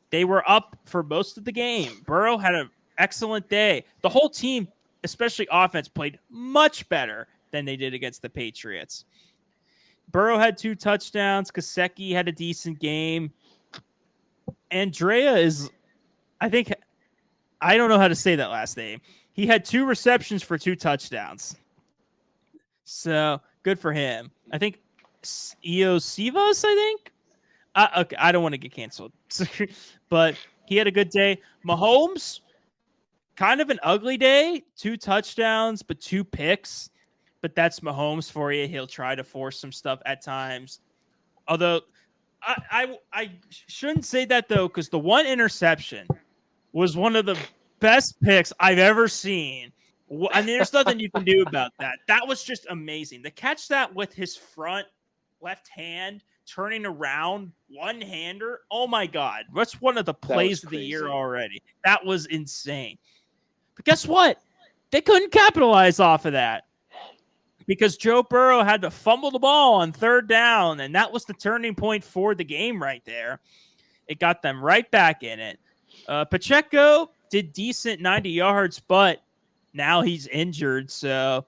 They were up for most of the game. Burrow had an excellent day. The whole team, especially offense, played much better than they did against the Patriots. Burrow had 2 touchdowns. Gesicki had a decent game. Andrea is, I don't know how to say that last name. He had 2 receptions for 2 touchdowns. So good for him. I think Iosivas, okay, I don't want to get canceled. But he had a good day. Mahomes, kind of an ugly day. 2 touchdowns, but 2 picks. But that's Mahomes for you. He'll try to force some stuff at times. Although I shouldn't say that, though, because the 1 interception was one of the best picks I've ever seen. And there's nothing you can do about that. That was just amazing. To catch that with his front left hand turning around, one-hander, oh my God. That's one of the plays of the year already. That was insane. But guess what? They couldn't capitalize off of that because Joe Burrow had to fumble the ball on 3rd down, and that was the turning point for the game right there. It got them right back in it. Pacheco did decent, 90 yards, but now he's injured, so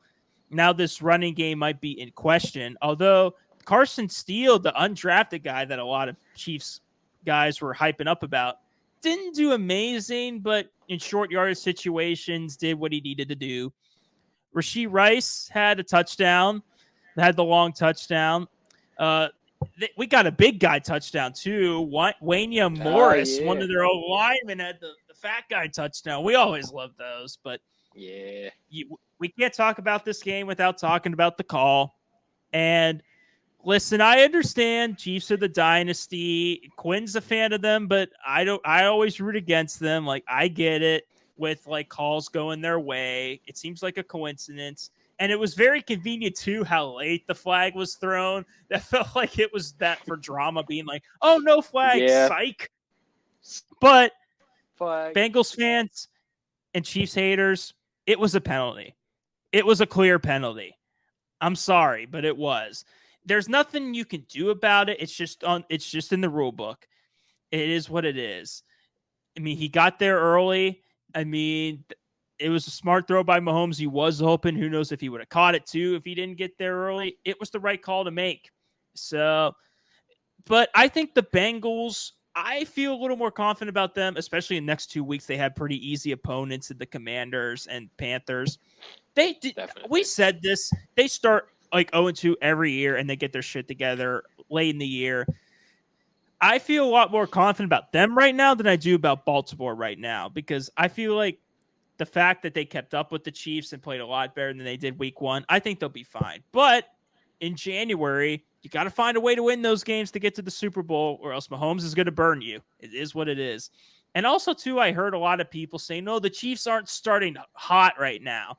now this running game might be in question. Although Carson Steele, the undrafted guy that a lot of Chiefs guys were hyping up about, didn't do amazing, but in short yardage situations did what he needed to do. Rashee Rice had a touchdown, had the long touchdown. We got a big guy touchdown too. Wanya Morris, one of their old linemen, had the fat guy touchdown. We always love those, but yeah, we can't talk about this game without talking about the call. And listen, I understand Chiefs are the dynasty. Quinn's a fan of them, but I always root against them. I get it with calls going their way. It seems like a coincidence. And it was very convenient, too, how late the flag was thrown. That felt like it was that for drama, being oh, no flag, psych. But Bengals fans and Chiefs haters, it was a penalty. It was a clear penalty. I'm sorry, but it was. There's nothing you can do about it. It's just in the rule book. It is what it is. I mean, he got there early. I mean, it was a smart throw by Mahomes. He was open. Who knows if he would have caught it too if he didn't get there early. It was the right call to make. So, but I think the Bengals, I feel a little more confident about them, especially in the next 2 weeks. They had pretty easy opponents in the Commanders and Panthers. They did. We said this. They start 0-2 every year and they get their shit together late in the year. I feel a lot more confident about them right now than I do about Baltimore right now because I feel like the fact that they kept up with the Chiefs and played a lot better than they did week 1, I think they'll be fine. But in January, you got to find a way to win those games to get to the Super Bowl, or else Mahomes is going to burn you. It is what it is. And also, too, I heard a lot of people say, no, the Chiefs aren't starting hot right now.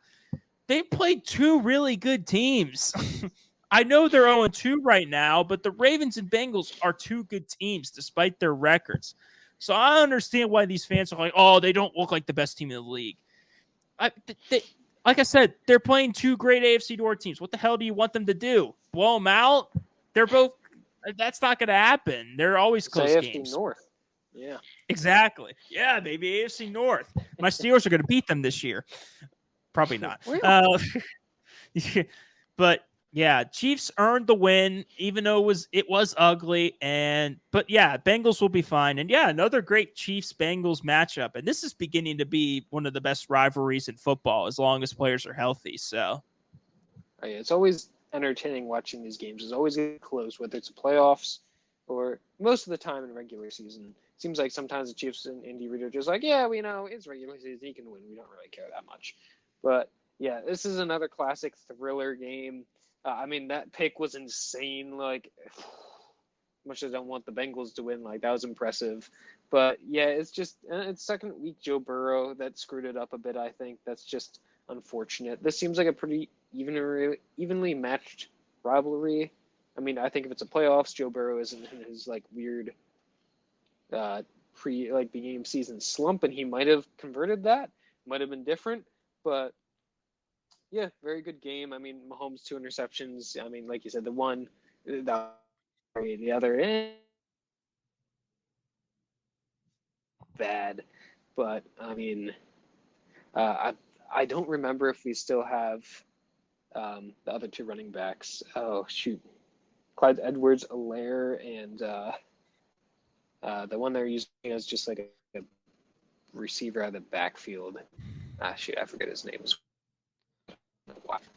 They played 2 really good teams. I know they're 0-2 right now, but the Ravens and Bengals are 2 good teams despite their records. So I understand why these fans are like, oh, they don't look like the best team in the league. Like I said, they're playing 2 great AFC North teams. What the hell do you want them to do? Blow them out? They're both. That's not going to happen. They're always close AFC games. North. Yeah. Exactly. Yeah, maybe AFC North. My Steelers are going to beat them this year. Probably not. But yeah, Chiefs earned the win, even though it was ugly. But yeah, Bengals will be fine. And yeah, another great Chiefs-Bengals matchup. And this is beginning to be one of the best rivalries in football as long as players are healthy. So Oh, yeah, it's always entertaining watching these games. It's always close, whether it's playoffs or most of the time in regular season. It seems like sometimes the Chiefs and Andy Reid are just like, yeah, we know it's regular season, he can win. We don't really care that much. But yeah, this is another classic thriller game. I mean, that pick was insane. Like, much as I don't want the Bengals to win, like, that was impressive. But yeah, it's just it's second week Joe Burrow that screwed it up a bit. I think that's just unfortunate. This seems like a pretty evenly matched rivalry. I mean, I think if it's a playoffs, Joe Burrow isn't in his like weird beginning of season slump, and he might have converted that. Might have been different, but yeah, very good game. I mean, Mahomes 2 interceptions. I mean, like you said, the other bad, but I mean, I don't remember if we still have the other 2 running backs. Oh shoot, Clyde Edwards-Helaire and the one they're using as just like a receiver out of the backfield. Shoot, I forget his name.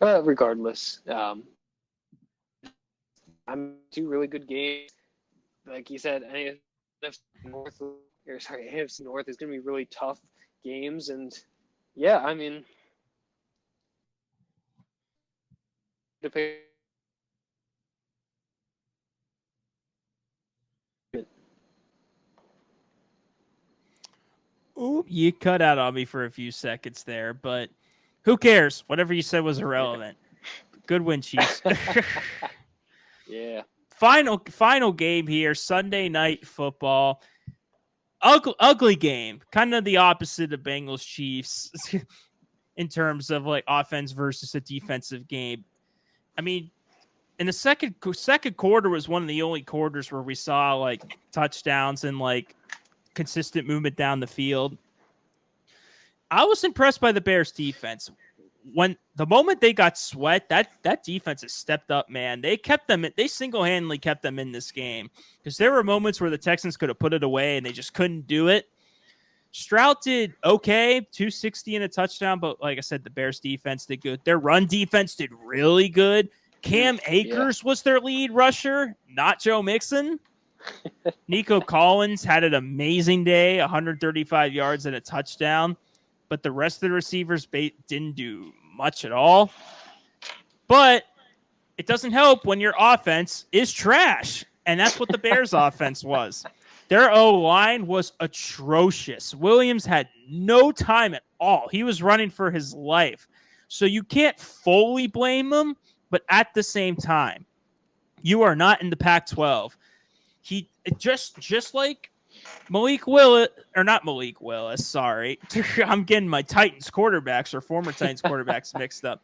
Regardless, I'm 2 really good games. Like you said, AFC North is going to be really tough games, and yeah, I mean, ooh, you cut out on me for a few seconds there, but who cares? Whatever you said was irrelevant. Good win, Chiefs. Yeah. Final game here, Sunday Night Football. Ugly game, kind of the opposite of Bengals Chiefs in terms of like offense versus a defensive game. I mean, in the second quarter was one of the only quarters where we saw like touchdowns and like consistent movement down the field. I was impressed by the Bears defense. When the moment they got sweat, that defense has stepped up, man. They single-handedly kept them in this game because there were moments where the Texans could have put it away and they just couldn't do it. Stroud did okay, 260 and a touchdown, but like I said, the Bears defense did good. Their run defense did really good. Cam Akers was their lead rusher, not Joe Mixon. Nico Collins had an amazing day, 135 yards and a touchdown. But the rest of the receivers didn't do much at all. But it doesn't help when your offense is trash. And that's what the Bears' offense was. Their O-line was atrocious. Williams had no time at all. He was running for his life. So you can't fully blame him, but at the same time, you are not in the Pac-12. He just like Malik Willis, or not Malik Willis, sorry. I'm getting my Titans quarterbacks or former Titans quarterbacks mixed up.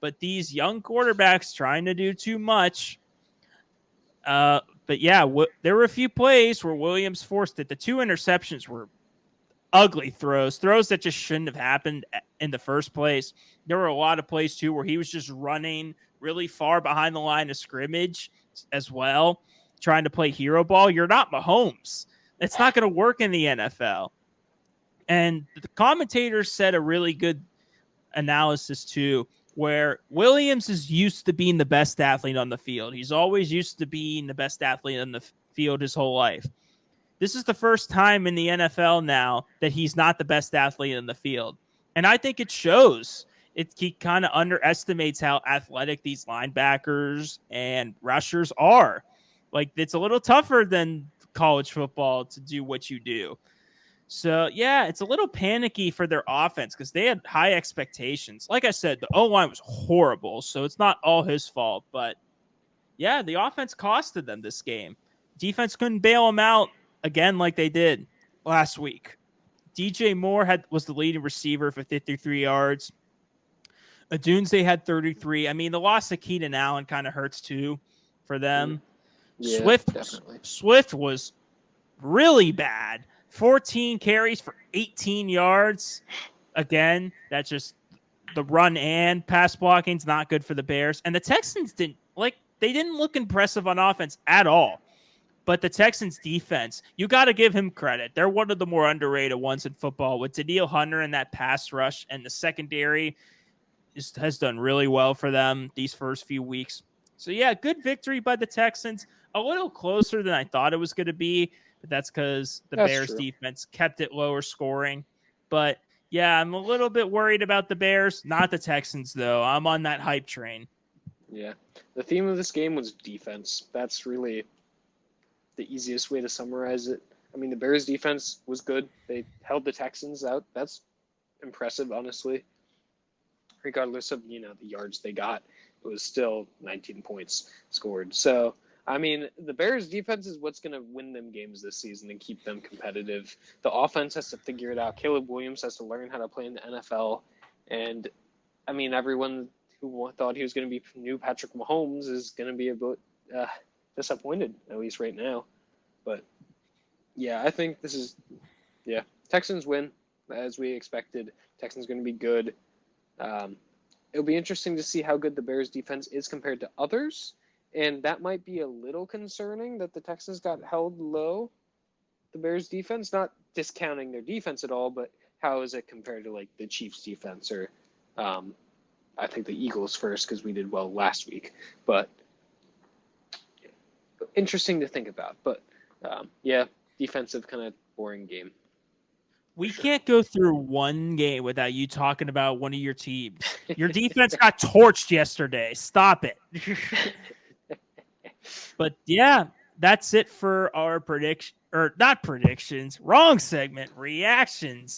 But these young quarterbacks trying to do too much. But yeah, there were a few plays where Williams forced it. The 2 interceptions were ugly throws that just shouldn't have happened in the first place. There were a lot of plays, too, where he was just running really far behind the line of scrimmage as well, trying to play hero ball. You're not Mahomes. It's not going to work in the NFL. And the commentators said a really good analysis, too, where Williams is used to being the best athlete on the field. He's always used to being the best athlete on the field his whole life. This is the first time in the NFL now that he's not the best athlete in the field. And I think it shows. He kind of underestimates how athletic these linebackers and rushers are. Like, it's a little tougher than college football to do what you do. So, yeah, it's a little panicky for their offense because they had high expectations. Like I said, the O-line was horrible, so it's not all his fault. But, yeah, the offense costed them this game. Defense couldn't bail them out again like they did last week. DJ Moore was the leading receiver for 53 yards. Adunze had 33. I mean, the loss of Keenan Allen kind of hurts too for them. Yeah, Swift definitely. Swift was really bad. 14 carries for 18 yards. Again, that's just the run and pass blocking is not good for the Bears. And the Texans didn't look impressive on offense at all. But the Texans defense, you got to give him credit. They're one of the more underrated ones in football with Danielle Hunter in that pass rush, and the secondary has done really well for them these first few weeks. So, yeah, good victory by the Texans. A little closer than I thought it was going to be, but that's because the Bears defense kept it lower scoring. But, yeah, I'm a little bit worried about the Bears, not the Texans, though. I'm on that hype train. Yeah. The theme of this game was defense. That's really the easiest way to summarize it. I mean, the Bears defense was good. They held the Texans out. That's impressive, honestly. Regardless of, the yards they got, it was still 19 points scored. So, I mean, the Bears defense is what's going to win them games this season and keep them competitive. The offense has to figure it out. Caleb Williams has to learn how to play in the NFL. And, I mean, everyone who thought he was going to be new Patrick Mahomes is going to be a bit disappointed, at least right now. But, yeah, I think Texans win, as we expected. Texans going to be good. It'll be interesting to see how good the Bears defense is compared to others, and that might be a little concerning that the Texans got held low. The Bears defense, not discounting their defense at all, but how is it compared to like the Chiefs defense or I think the Eagles first because we did well last week, but interesting to think about. But defensive kind of boring game. We can't go through one game without you talking about one of your teams. Your defense got torched yesterday. Stop it. But yeah, that's it for our wrong segment, reactions.